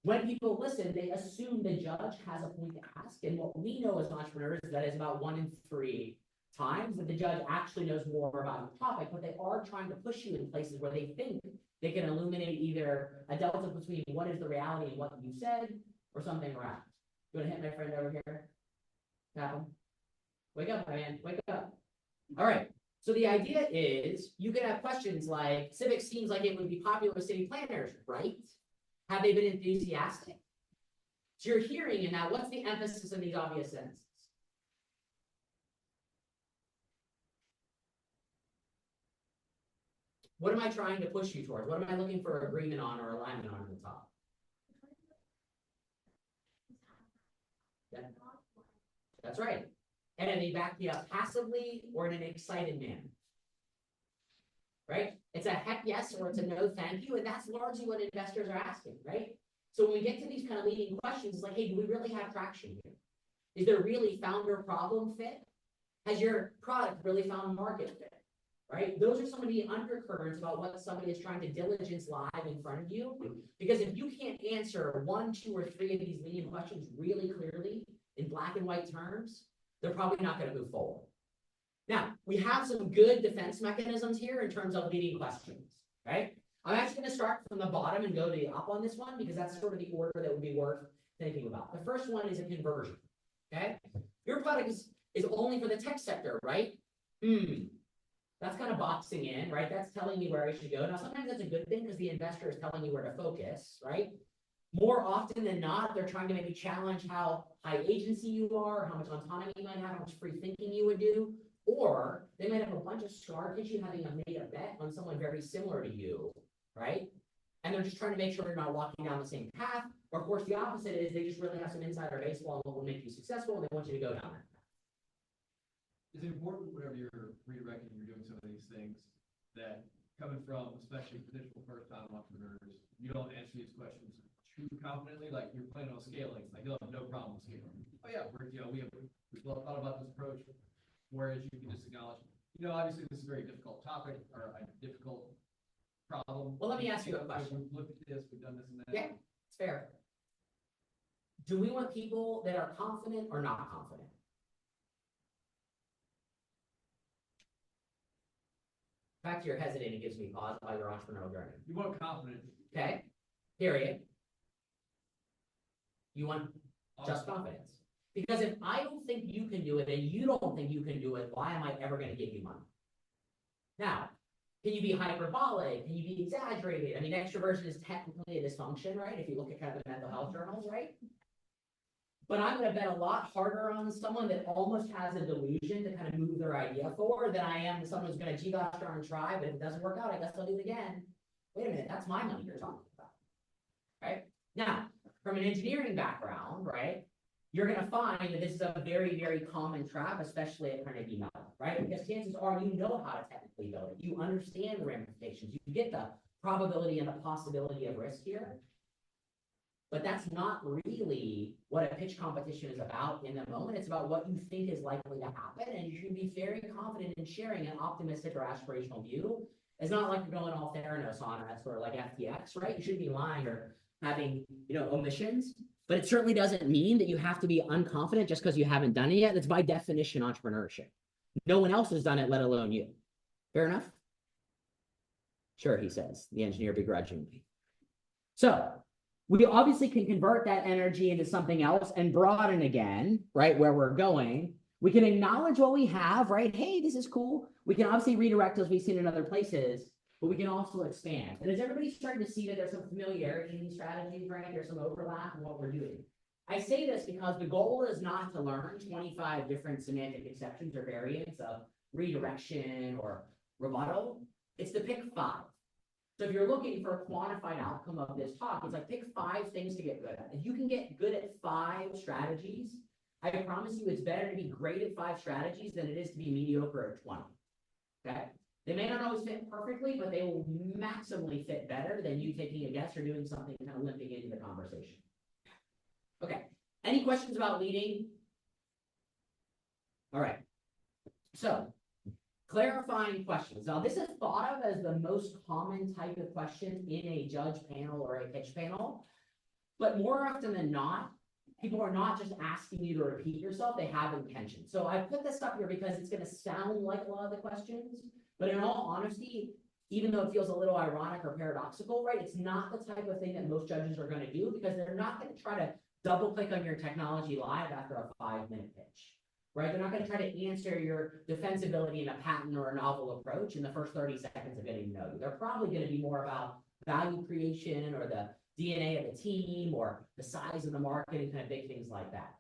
When people listen, they assume the judge has a point to ask, and what we know as entrepreneurs is that it's about 1 in 3 times that the judge actually knows more about the topic, but they are trying to push you in places where they think they can illuminate either a delta between what is the reality and what you said, or something around. You want to hit my friend over here? Tap him. Wake up, my man. Wake up. All right. So the idea is you can have questions like, civics seems like it would be popular with city planners, right? Have they been enthusiastic? So you're hearing in that, what's the emphasis in these obvious sentences? What am I trying to push you towards? What am I looking for agreement on or alignment on at the top? Yeah. That's right. And they back you up passively or in an excited manner. Right? It's a heck yes or it's a no thank you. And that's largely what investors are asking, right? So when we get to these kind of leading questions, it's like, hey, do we really have traction here? Is there really founder problem fit? Has your product really found market fit? Right? Those are some of the undercurrents about what somebody is trying to diligence live in front of you. Because if you can't answer 1, 2, or 3 of these leading questions really clearly in black and white terms, they're probably not going to move forward. Now, we have some good defense mechanisms here in terms of leading questions, right? I'm actually going to start from the bottom and go to the up on this one, because that's sort of the order that would be worth thinking about. The first one is a conversion, okay? Your product is only for the tech sector, right? That's kind of boxing in, right? That's telling me where I should go. Now, sometimes that's a good thing because the investor is telling you where to focus, right? More often than not, they're trying to maybe challenge how high agency you are, how much autonomy you might have, how much free thinking you would do. Or they might have a bunch of scar tissue having made a bet on someone very similar to you, right? And they're just trying to make sure you're not walking down the same path. Or of course, the opposite is they just really have some insider baseball on what will make you successful, and they want you to go down that path. Is it important whenever you're redirecting, you're doing some of these things, that coming from especially potential first-time entrepreneurs, you don't answer these questions too confidently, like you're planning on scaling, like you'll have no problem scaling. Oh yeah, we've thought about this approach, whereas you can just acknowledge, You know, obviously, this is a very difficult topic, or a difficult problem. Well, let me ask you a We've question. looked at this, we've done this and that. Yeah, it's fair. Do we want people that are confident or not confident? The fact you're hesitating gives me pause by your entrepreneurial journey. You want confidence. Okay, period. You want just confidence. Because if I don't think you can do it and you don't think you can do it, why am I ever going to give you money? Now, can you be hyperbolic? Can you be exaggerated? I mean, extroversion is technically a dysfunction, right? If you look at kind of the mental health journals, right? But I'm going to bet a lot harder on someone that almost has a delusion to kind of move their idea forward than I am someone who's going to, gee, gosh darn, try, but if it doesn't work out, I guess I'll do it again. Wait a minute, that's my money you're talking about, right? Now, from an engineering background, right, you're going to find that this is a very, very common trap, especially at Carnegie Mellon, right? Because chances are you know how to technically build it. You understand the ramifications. You get the probability and the possibility of risk here. But that's not really what a pitch competition is about in the moment. It's about what you think is likely to happen. And you should be very confident in sharing an optimistic or aspirational view. It's not like you're going all Theranos on us or like FTX, right? You shouldn't be lying or having, omissions. But it certainly doesn't mean that you have to be unconfident just because you haven't done it yet. That's by definition entrepreneurship. No one else has done it, let alone you. Fair enough? Sure, he says, the engineer begrudgingly. So we obviously can convert that energy into something else and broaden again, right, where we're going. We can acknowledge what we have, right? Hey, this is cool. We can obviously redirect as we've seen in other places, but we can also expand. And is everybody starting to see that there's some familiarity in these strategies, right? There's some overlap in what we're doing. I say this because the goal is not to learn 25 different semantic exceptions or variants of redirection or rebuttal. It's to pick 5. So if you're looking for a quantified outcome of this talk, it's like pick 5 things to get good at. If you can get good at 5 strategies, I promise you it's better to be great at 5 strategies than it is to be mediocre at 20. Okay? They may not always fit perfectly, but they will maximally fit better than you taking a guess or doing something kind of limping into the conversation. Okay. Any questions about leading? All right. So, clarifying questions. Now, this is thought of as the most common type of question in a judge panel or a pitch panel. But more often than not, people are not just asking you to repeat yourself, they have intention. So I put this up here because it's going to sound like a lot of the questions, but in all honesty, even though it feels a little ironic or paradoxical, right, it's not the type of thing that most judges are going to do because they're not going to try to double click on your technology live after a 5-minute pitch. Right? They're not going to try to answer your defensibility in a patent or a novel approach in the first 30 seconds of getting to know you. They're probably going to be more about value creation or the DNA of the team or the size of the market and kind of big things like that.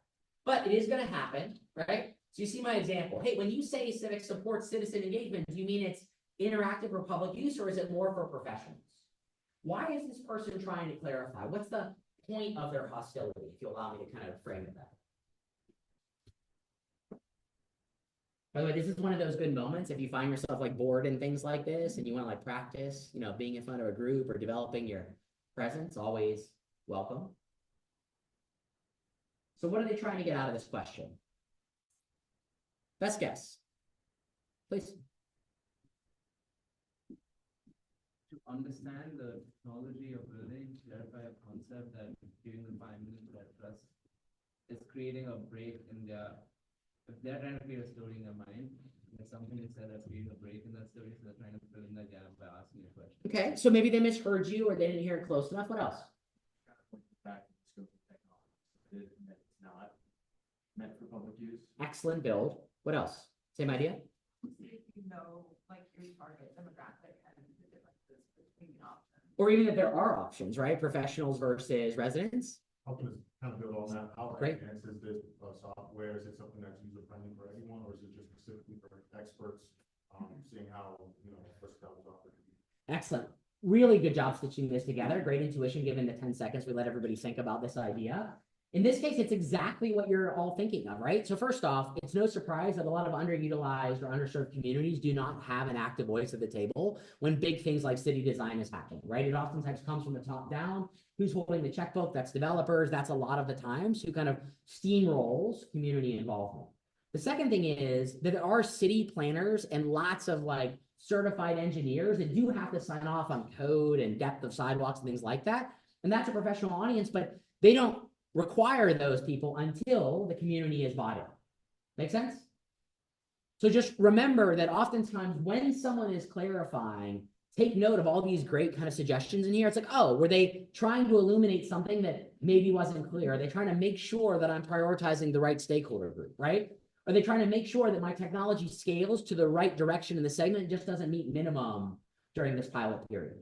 But it is going to happen, right? So you see my example. Hey, when you say civic support citizen engagement, do you mean it's interactive or public use, or is it more for professionals? Why is this person trying to clarify? What's the point of their hostility, if you allow me to kind of frame it that way? By the way, this is one of those good moments if you find yourself like bored and things like this and you want to like practice, being in front of a group or developing your presence, always welcome. So what are they trying to get out of this question? Best guess, please. To understand the technology of building, clarify a concept that giving them 5 minutes to address is creating a break in their. If they're trying to create a story in their mind, there's something they said that's creating a break in that story, so they're trying to fill in that gap by asking a question. Okay, so maybe they misheard you or they didn't hear it close enough. What else? Back to the scope of technology. It's not meant for public use. Excellent build. What else? Same idea? See if you know, like, your target demographic and the differences between the options. Or even that there are options, right? Professionals versus residents. Helping us kind of build on that. How Great. advanced is this software? Is it something that's user friendly for everyone, or is it just specifically for experts? Seeing how versatile the software can be. Excellent. Really good job stitching this together. Great intuition given the 10 seconds we let everybody think about this idea. In this case, it's exactly what you're all thinking of, right? So first off, it's no surprise that a lot of underutilized or underserved communities do not have an active voice at the table when big things like city design is happening, right? It oftentimes comes from the top down. Who's holding the checkbook? That's developers. That's a lot of the times who kind of steamrolls community involvement. The second thing is that there are city planners and lots of like certified engineers that do have to sign off on code and depth of sidewalks and things like that. And that's a professional audience, but they don't require those people until the community is bought in. Make sense? So just remember that oftentimes when someone is clarifying, take note of all these great kind of suggestions in here. It's like, oh, were they trying to illuminate something that maybe wasn't clear? Are they trying to make sure that I'm prioritizing the right stakeholder group, right? Are they trying to make sure that my technology scales to the right direction in the segment and just doesn't meet minimum during this pilot period?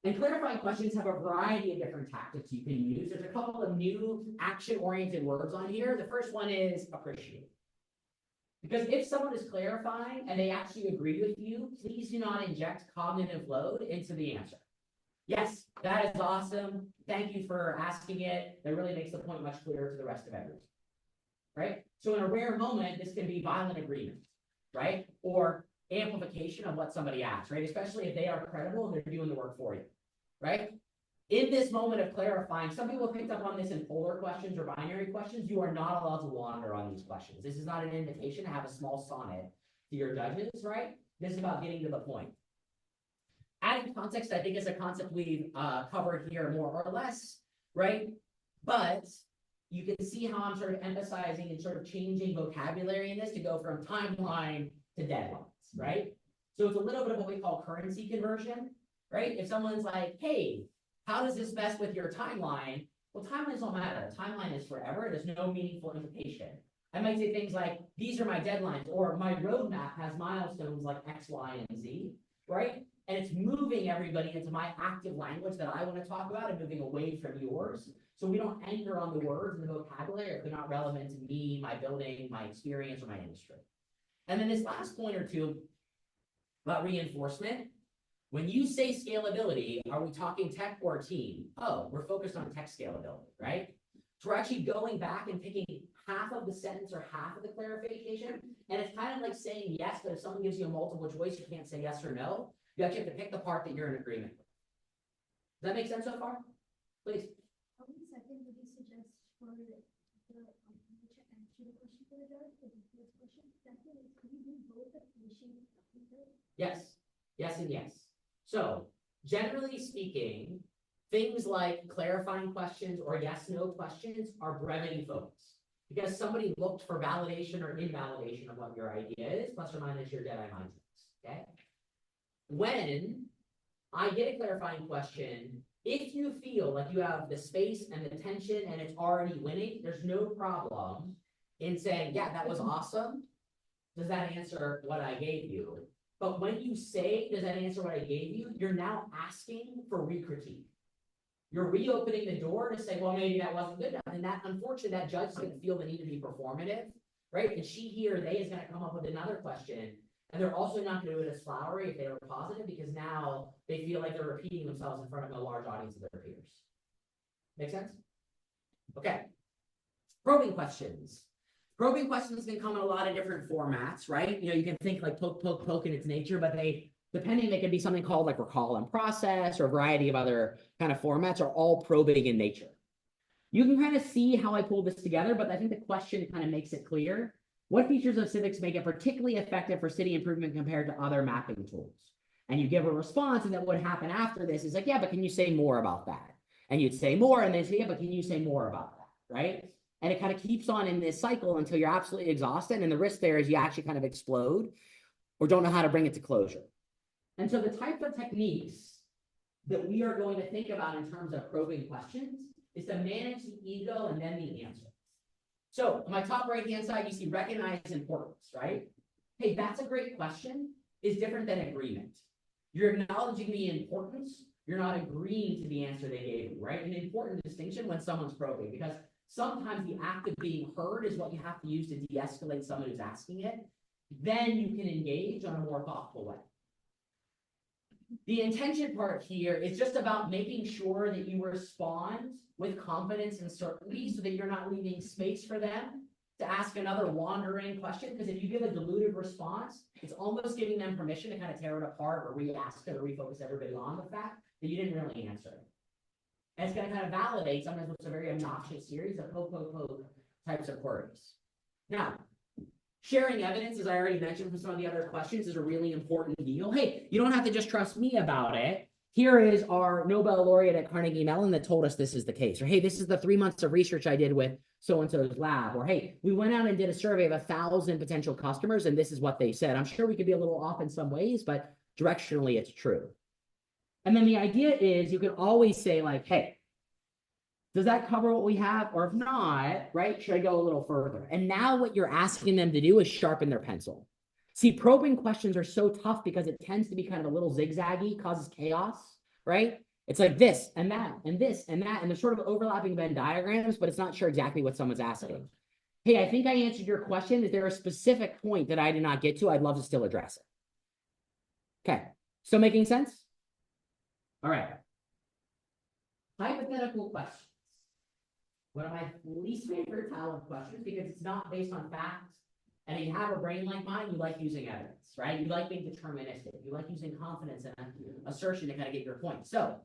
And clarifying questions have a variety of different tactics you can use. There's a couple of new action-oriented words on here. The first one is appreciate. Because if someone is clarifying and they actually agree with you, please do not inject cognitive load into the answer. Yes, that is awesome. Thank you for asking it. That really makes the point much clearer to the rest of everyone. Right? So in a rare moment, this can be violent agreement, right? Or amplification of what somebody asks, right? Especially if they are credible and they're doing the work for you, right? In this moment of clarifying, some people picked up on this in polar questions or binary questions. You are not allowed to wander on these questions. This is not an invitation to have a small sonnet to your judges, right? This is about getting to the point. Adding context, I think, is a concept we've covered here more or less, right? But you can see how I'm sort of emphasizing and sort of changing vocabulary in this to go from timeline to deadlines, right? So it's a little bit of what we call currency conversion, right? If someone's like, hey, how does this mess with your timeline? Well, timelines don't matter. Timeline is forever. There's no meaningful implication. I might say things like, these are my deadlines, or my roadmap has milestones like X, Y, and Z, right? And it's moving everybody into my active language that I want to talk about and moving away from yours. So we don't anchor on the words and the vocabulary if they're not relevant to me, my building, my experience, or my industry. And then this last point or two about reinforcement. When you say scalability, are we talking tech or team? Oh, we're focused on tech scalability, right? So we're actually going back and picking half of the sentence or half of the clarification. And it's kind of like saying yes, but if someone gives you a multiple choice, you can't say yes or no. You actually have to pick the part that you're in agreement with. Does that make sense so far? Please. How many seconds would you suggest for the answer the question for the judge, for the first question? Second is, can you do both the finishing and the Yes, yes, and yes. So generally speaking, things like clarifying questions or yes/no questions are brevity focused because somebody looked for validation or invalidation of what your idea is, plus or minus your Jedi mind tricks, okay? When I get a clarifying question, if you feel like you have the space and the tension and it's already winning, there's no problem in saying, yeah, that was awesome. Does that answer what I gave you? But when you say, does that answer what I gave you? You're now asking for re-critique. You're reopening the door to say, well, maybe that wasn't good enough. And that, unfortunately, that judge is going to feel the need to be performative, right? And she, he, or they is going to come up with another question. And they're also not going to do it as flowery if they were positive, because now they feel like they're repeating themselves in front of a large audience of their peers. Make sense? Okay. Probing questions. Probing questions can come in a lot of different formats, right? You know, you can think like poke, poke, poke in its nature, but they can be something called like recall and process or a variety of other kind of formats are all probing in nature. You can kind of see how I pulled this together, but I think the question kind of makes it clear. What features of civics make it particularly effective for city improvement compared to other mapping tools? And you give a response, and then what would happen after this is like, yeah, but can you say more about that? And you'd say more, and they say, yeah, but can you say more about that, right? And it kind of keeps on in this cycle until you're absolutely exhausted. And the risk there is you actually kind of explode or don't know how to bring it to closure. And so the type of techniques that we are going to think about in terms of probing questions is to manage the ego and then the answer. So on my top right-hand side, you see recognize importance, right? Hey, that's a great question is different than agreement. You're acknowledging the importance. You're not agreeing to the answer they gave you, right? An important distinction when someone's probing, because sometimes the act of being heard is what you have to use to de-escalate someone who's asking it. Then you can engage on a more thoughtful way. The intention part here is just about making sure that you respond with confidence and certainty so that you're not leaving space for them to ask another wandering question. Because if you give a dilutive response, it's almost giving them permission to kind of tear it apart or re-ask it or refocus everybody on the fact that you didn't really answer. And it's going to kind of validate sometimes what's a very obnoxious series of poke, poke, poke types of queries. Now, sharing evidence, as I already mentioned for some of the other questions, is a really important deal. Hey, you don't have to just trust me about it. Here is our Nobel laureate at Carnegie Mellon that told us this is the case. Or, hey, this is the 3 months of research I did with so-and-so's lab. Or, hey, we went out and did a survey of 1,000 potential customers, and this is what they said. I'm sure we could be a little off in some ways, but directionally, it's true. And then the idea is you can always say, like, hey, does that cover what we have? Or if not, right, should I go a little further? And now what you're asking them to do is sharpen their pencil. See, probing questions are so tough because it tends to be kind of a little zigzaggy, causes chaos, right? It's like this and that and this and that, and they're sort of overlapping Venn diagrams, but it's not sure exactly what someone's asking. Hey, I think I answered your question. Is there a specific point that I did not get to? I'd love to still address it. Okay, still making sense? All right. Hypothetical questions. One of my least favorite talent questions because it's not based on facts. And if you have a brain like mine, you like using evidence, right? You like being deterministic. You like using confidence and assertion to kind of get your point. So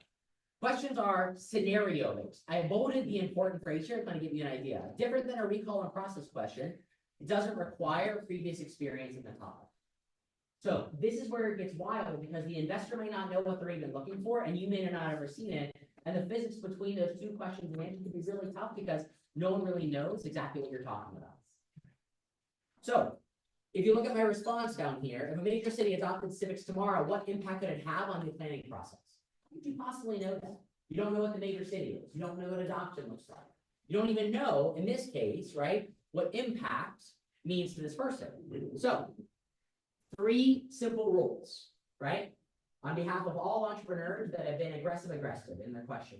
questions are scenario based. I bolded the important phrase here to kind of give you an idea. Different than a recall and process question, it doesn't require previous experience in the topic. So this is where it gets wild because the investor may not know what they're even looking for, and you may not have ever seen it. And the physics between those two questions and answers can be really tough because no one really knows exactly what you're talking about. So if you look at my response down here, if a major city adopted civics tomorrow, what impact could it have on the planning process? How could you possibly know that? You don't know what the major city is. You don't know what adoption looks like. You don't even know, in this case, right, what impact means to this person. So 3 simple rules, right? On behalf of all entrepreneurs that have been aggressive in their question.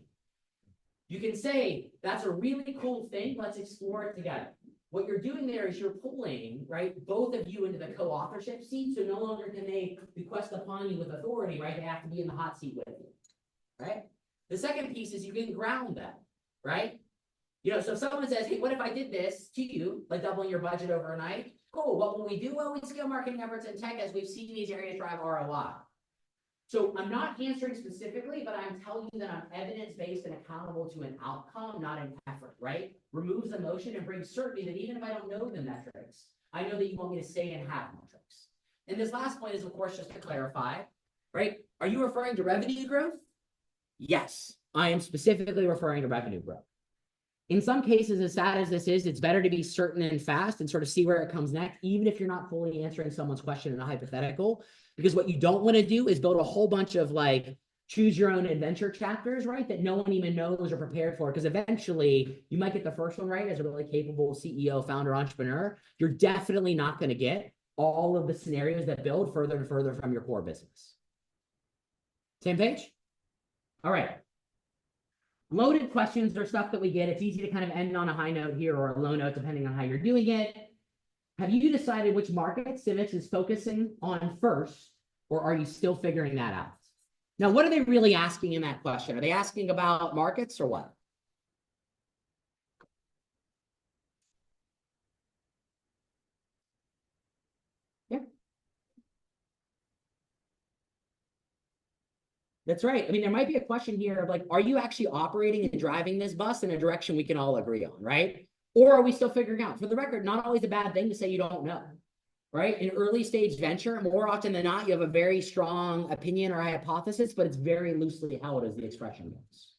You can say, that's a really cool thing. Let's explore it together. What you're doing there is you're pulling, right, both of you into the co-authorship seat. So no longer can they request upon you with authority, right? They have to be in the hot seat with you, right? The second piece is you can ground them, right? You know, so if someone says, hey, what if I did this to you, like doubling your budget overnight? Cool, what will we do? Well, we scale marketing efforts in tech as we've seen these areas drive ROI. So I'm not answering specifically, but I'm telling you that I'm evidence-based and accountable to an outcome, not an effort, right? Removes emotion and brings certainty that even if I don't know the metrics, I know that you want me to stay and have metrics. And this last point is, of course, just to clarify, right? Are you referring to revenue growth? Yes, I am specifically referring to revenue growth. In some cases, as sad as this is, it's better to be certain and fast and sort of see where it comes next, even if you're not fully answering someone's question in a hypothetical, because what you don't want to do is build a whole bunch of like choose your own adventure chapters, right? That no one even knows or prepared for, because eventually you might get the first one right as a really capable CEO, founder, entrepreneur. You're definitely not going to get all of the scenarios that build further and further from your core business. Same page? All right. Loaded questions are stuff that we get. It's easy to kind of end on a high note here or a low note, depending on how you're doing it. Have you decided which market civics is focusing on first, or are you still figuring that out? Now, what are they really asking in that question? Are they asking about markets or what? Yeah. That's right. I mean, there might be a question here of like, are you actually operating and driving this bus in a direction we can all agree on, right? Or are we still figuring out? For the record, not always a bad thing to say you don't know, right? In early stage venture, more often than not, you have a very strong opinion or hypothesis, but it's very loosely held as the expression goes.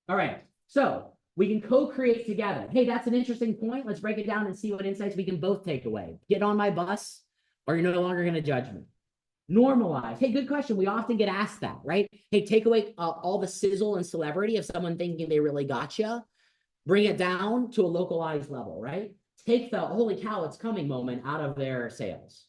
All right, so we can co-create together. Hey, that's an interesting point. Let's break it down and see what insights we can both take away. Get on my bus, or you're no longer going to judge me. Normalize. Hey, good question. We often get asked that, right? Hey, take away all the sizzle and celebrity of someone thinking they really got you. Bring it down to a localized level, right? Take the holy cow, it's coming moment out of their sales.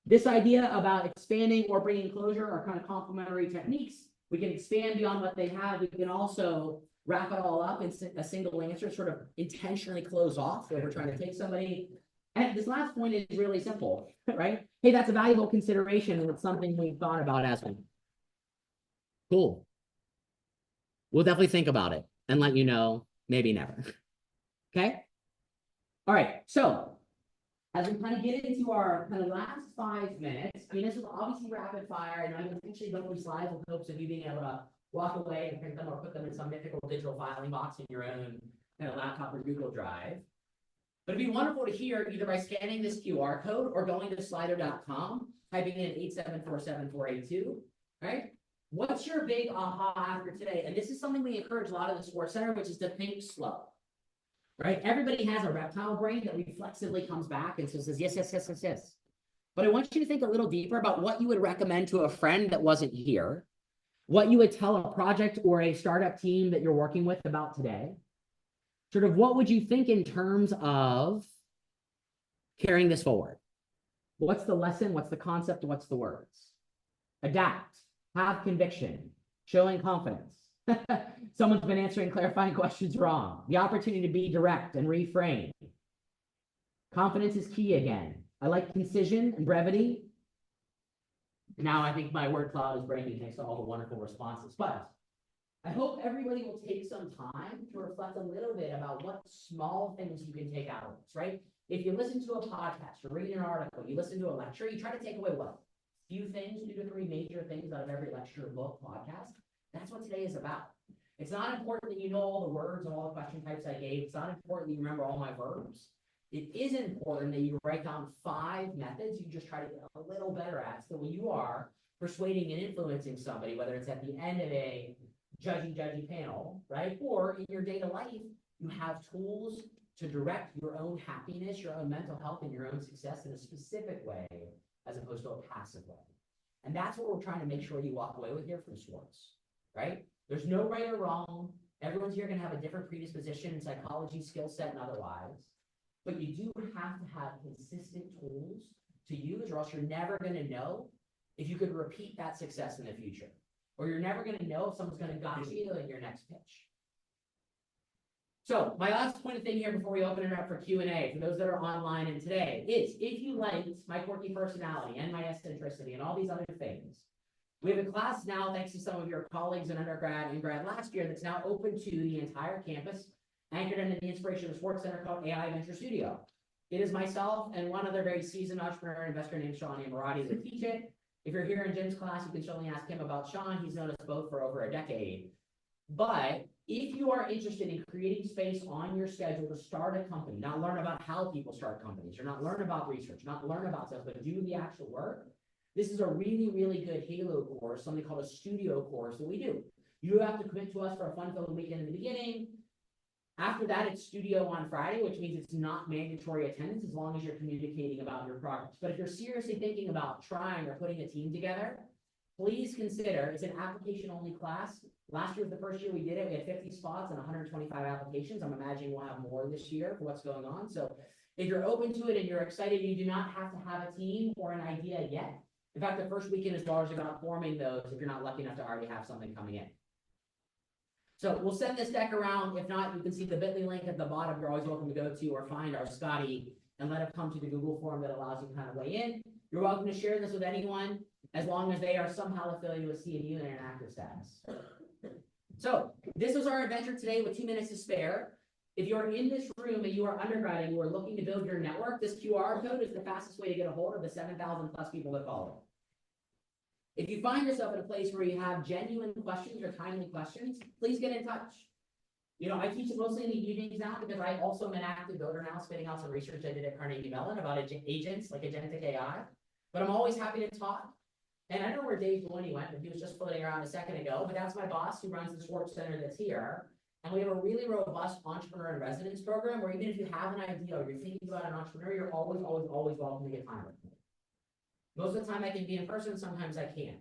This idea about expanding or bringing closure are kind of complementary techniques. We can expand beyond what they have. We can also wrap it all up in a single answer, sort of intentionally close off where we're trying to take somebody. And this last point is really simple, right? Hey, that's a valuable consideration, and it's something we've thought about as well. Cool. We'll definitely think about it and let you know, maybe never. Okay? All right, so as we kind of get into our kind of last 5 minutes, I mean, this is obviously rapid fire, and I'm intentionally going through slides with hopes of you being able to walk away and print them or put them in some mythical digital filing box in your own kind of laptop or Google Drive. But it'd be wonderful to hear either by scanning this QR code or going to slido.com, typing in 8747482, right? What's your big aha after today? And this is something we encourage a lot of the Sports Center, which is to think slow, right? Everybody has a reptile brain that reflexively comes back and says, yes, yes, yes, yes, yes. But I want you to think a little deeper about what you would recommend to a friend that wasn't here, what you would tell a project or a startup team that you're working with about today. Sort of what would you think in terms of carrying this forward? What's the lesson? What's the concept? What's the words? Adapt, have conviction, showing confidence. Someone's been answering clarifying questions wrong. The opportunity to be direct and reframe. Confidence is key again. I like concision and brevity. Now I think my word cloud is breaking thanks to all the wonderful responses. But I hope everybody will take some time to reflect a little bit about what small things you can take out of this, right? If you listen to a podcast, you read an article, you listen to a lecture, you try to take away what? Few things, 2 to 3 major things out of every lecture, book, podcast. That's what today is about. It's not important that you know all the words and all the question types I gave. It's not important that you remember all my verbs. It is important that you write down 5 methods you just try to get a little better at, so when you are persuading and influencing somebody, whether it's at the end of a judgy panel, right? Or in your day-to-day life, you have tools to direct your own happiness, your own mental health, and your own success in a specific way, as opposed to a passive way. And that's what we're trying to make sure you walk away with here from Swartz, right? There's no right or wrong. Everyone's here going to have a different predisposition in psychology, skill set, and otherwise. But you do have to have consistent tools to use, or else you're never going to know if you could repeat that success in the future. Or you're never going to know if someone's going to gotcha you in your next pitch. So my last point of thing here before we open it up for Q&A, for those that are online and today, is if you liked my quirky personality and my eccentricity and all these other things, we have a class now, thanks to some of your colleagues in undergrad and grad last year, that's now open to the entire campus, anchored under the inspiration of the Sports Center, called AI Venture Studio. It is myself and one other very seasoned entrepreneur and investor named Sean Amorati that teach it. If you're here in Jim's class, you can certainly ask him about Sean. He's known us both for over a decade. But if you are interested in creating space on your schedule to start a company, not learn about how people start companies, or not learn about research, not learn about stuff, but do the actual work, this is a really, really good Halo course, something called a studio course that we do. You have to commit to us for a fun-filled weekend in the beginning. After that, it's studio on Friday, which means it's not mandatory attendance as long as you're communicating about your progress. But if you're seriously thinking about trying or putting a team together, please consider, it's an application-only class. Last year was the first year we did it. We had 50 spots and 125 applications. I'm imagining we'll have more this year for what's going on. So if you're open to it and you're excited, you do not have to have a team or an idea yet. In fact, the first weekend is largely about forming those if you're not lucky enough to already have something coming in. So we'll send this deck around. If not, you can see the bit.ly link at the bottom. You're always welcome to go to or find our Scotty and let him come to the Google form that allows you to kind of weigh in. You're welcome to share this with anyone as long as they are somehow affiliated with CNU and an active status. So this was our adventure today with 2 minutes to spare. If you're in this room and you are undergrad and you are looking to build your network, this QR code is the fastest way to get a hold of the 7,000 plus people that follow. If you find yourself in a place where you have genuine questions or timely questions, please get in touch. You know, I teach it mostly in the evenings now because I also am an active builder now, spitting out some research I did at Carnegie Mellon about agents like agentic AI. But I'm always happy to talk. And I don't know where Dave Delaney went, but he was just floating around a second ago. But that's my boss who runs the Sports Center that's here. And we have a really robust entrepreneur in residence program where even if you have an idea or you're thinking about an entrepreneur, you're always welcome to get time with me. Most of the time I can be in person, sometimes I can't.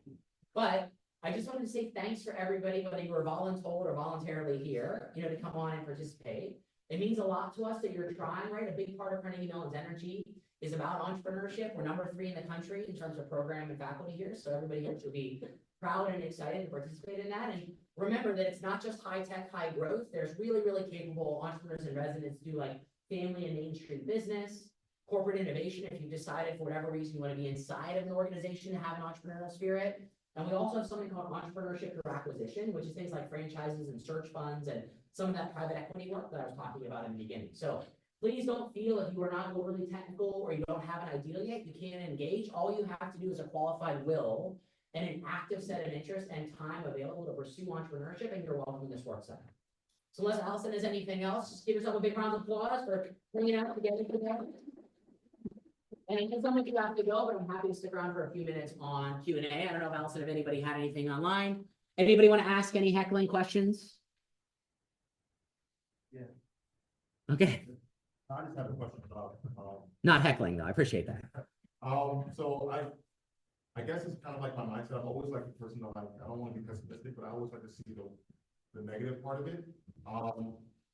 But I just wanted to say thanks for everybody, whether you were voluntold or voluntarily here, you know, to come on and participate. It means a lot to us that you're trying, right? A big part of Carnegie Mellon's energy is about entrepreneurship. We're number 3 in the country in terms of program and faculty here. So everybody here should be proud and excited to participate in that. And remember that it's not just high tech, high growth. There's really, really capable entrepreneurs in residence who do like family and Main Street business, corporate innovation. If you decided for whatever reason you want to be inside of an organization to have an entrepreneurial spirit. And we also have something called entrepreneurship through acquisition, which is things like franchises and search funds and some of that private equity work that I was talking about in the beginning. So please don't feel if you are not overly technical or you don't have an ideal yet, you can't engage. All you have to do is a qualified will and an active set of interest and time available to pursue entrepreneurship, and you're welcome in the Sports Center. So unless Allison has anything else, just give yourself a big round of applause for bringing out together today. And it sounds like you have to go, but I'm happy to stick around for a few minutes on Q&A. I don't know if Allison, if anybody had anything online. Anybody want to ask any heckling questions? Yeah. Okay, I just have a question about, not heckling though. I appreciate that. so I guess it's kind of like my mindset. I'm always like the person that like, I don't want to be pessimistic, but I always like to see the negative part of it.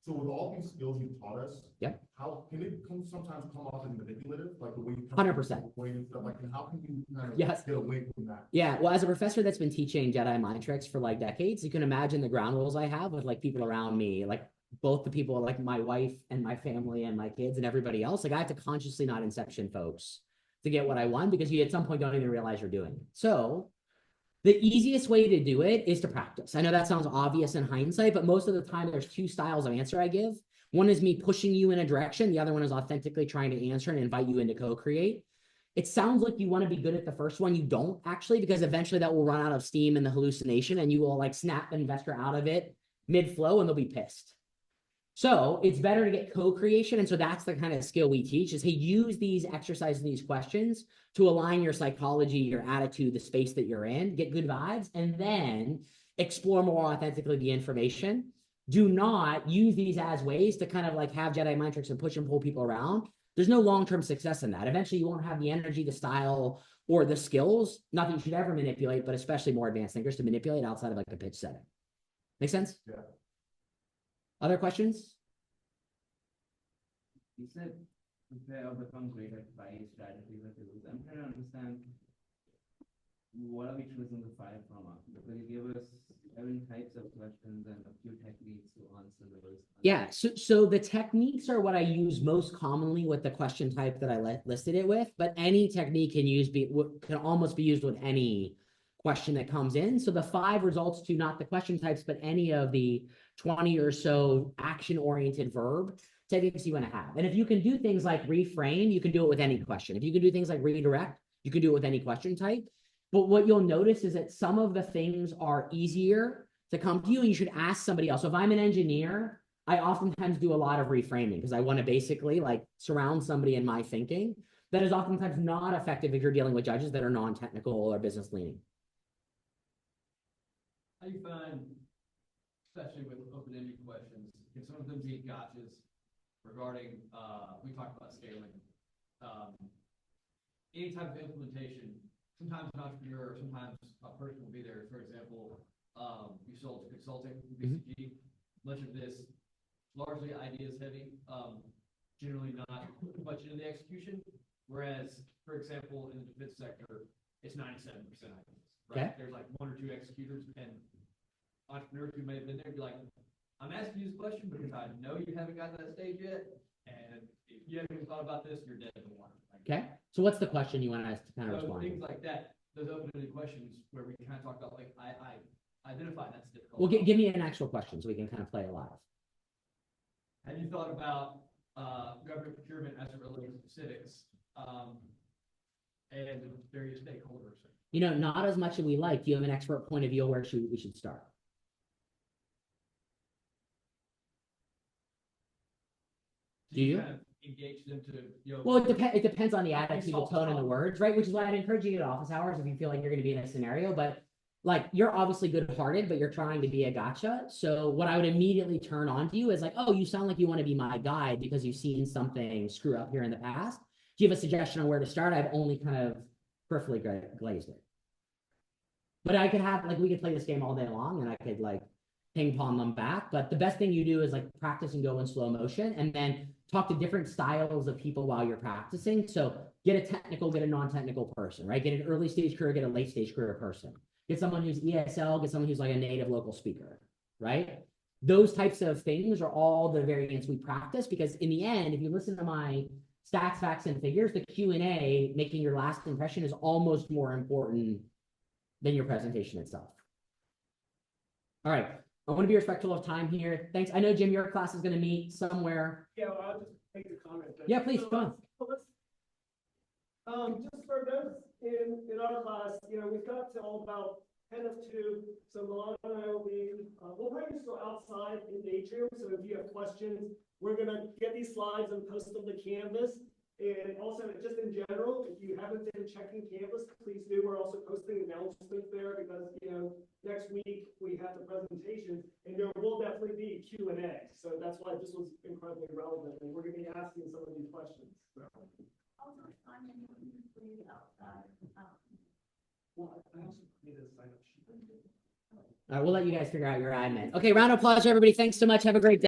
So with all these skills you've taught us. Yep. How can it sometimes come off as manipulative, like the way you. 100%. Way and stuff, like, and how can you kind of Yes. get away from that? Yeah, well, as a professor that's been teaching Jedi mind tricks for like decades, you can imagine the ground rules I have with like people around me, like both the people, like my wife and my family and my kids and everybody else. Like I have to consciously not inception folks to get what I want, because you at some point don't even realize you're doing it. So the easiest way to do it is to practice. I know that sounds obvious in hindsight, but most of the time there's two styles of answer I give. One is me pushing you in a direction. The other one is authentically trying to answer and invite you in to co-create. It sounds like you want to be good at the first one. You don't actually, because eventually that will run out of steam in the hallucination and you will like snap the investor out of it mid-flow and they'll be pissed. So it's better to get co-creation. And so that's the kind of skill we teach is, hey, use these exercises, these questions to align your psychology, your attitude, the space that you're in, get good vibes, and then explore more authentically the information. Do not use these as ways to kind of like have Jedi mind tricks and push and pull people around. There's no long-term success in that. Eventually you won't have the energy, the style, or the skills, not that you should ever manipulate, but especially more advanced thinkers to manipulate outside of like a pitch setting. Make sense? Yeah. Other questions? You said prepare or become great at 5 strategies or tools. I'm trying to understand what are we choosing the 5 from? Because you gave us 7 types of questions and a few techniques to answer those. Yeah, so the techniques are what I use most commonly with the question type that I listed it with, but any technique can almost be used with any question that comes in. So the 5 results to not the question types, but any of the 20 or so action-oriented verb techniques you want to have. And if you can do things like reframe, you can do it with any question. If you can do things like redirect, you can do it with any question type. But what you'll notice is that some of the things are easier to come to you, and you should ask somebody else. So if I'm an engineer, I oftentimes do a lot of reframing because I want to basically like surround somebody in my thinking. That is oftentimes not effective if you're dealing with judges that are non-technical or business leaning. How do you find, especially with open-ended questions, can some of them be gotchas regarding, we talked about scaling, any type of implementation? Sometimes an entrepreneur, sometimes a person will be there. For example, you sold to consulting, BCG, much of this largely ideas heavy, generally not much into the execution. Whereas, for example, in the defense sector, it's 97% ideas, right? Okay. There's like 1 or 2 executors, and entrepreneurs who may have been there be like, I'm asking you this question because I know you haven't got to that stage yet, and if you haven't even thought about this, you're dead in the water. Like, Okay, so what's the question you want us to kind of so respond things to? like that, those open-ended questions where we kind of talk about like, I identify that's difficult. Well, give me an actual question so we can kind of play it live. Have you thought about government procurement as it relates to civics and various stakeholders? You know, not as much as we like. Do you have an expert point of view where we should start? Do you? Kind of engage them to, you know, Well, it depends on the attitude, the tone, and the words, right? Which is why I'd encourage you to get office hours if you feel like you're going to be in a scenario. But like, you're obviously good-hearted, but you're trying to be a gotcha. So what I would immediately turn on to you is like, oh, you sound like you want to be my guide because you've seen something screw up here in the past. Do you have a suggestion on where to start? I've only kind of peripherally glazed it. But I could have, like, we could play this game all day long and I could like ping pong them back. But the best thing you do is like practice and go in slow motion and then talk to different styles of people while you're practicing. So get a technical, get a non-technical person, right? Get an early stage career, get a late stage career person. Get someone who's ESL, get someone who's like a native local speaker, right? Those types of things are all the variants we practice because in the end, if you listen to my stats, facts, and figures, the Q&A, making your last impression is almost more important than your presentation itself. All right, I want to be respectful of time here. Thanks. I know, Jim, your class is going to meet somewhere. Yeah, well, I'll just make a comment. Yeah, please, go on. Just for those in our class, you know, we've talked all about 10 of 2. So Milan and I will be, we'll probably just go outside in the atrium. So if you have questions, we're gonna get these slides and post them to Canvas. And also, just in general, if you haven't been checking Canvas, please do. We're also posting announcements there because, you know, next week we have the presentation and there will definitely be Q&A. So that's why this was incredibly relevant. And we're gonna be asking some of these questions. Also, on anyone who's really outside, Well, I also made a sign up sheet. All right, we'll let you guys figure out your admin. Okay, round of applause, everybody. Thanks so much. Have a great day.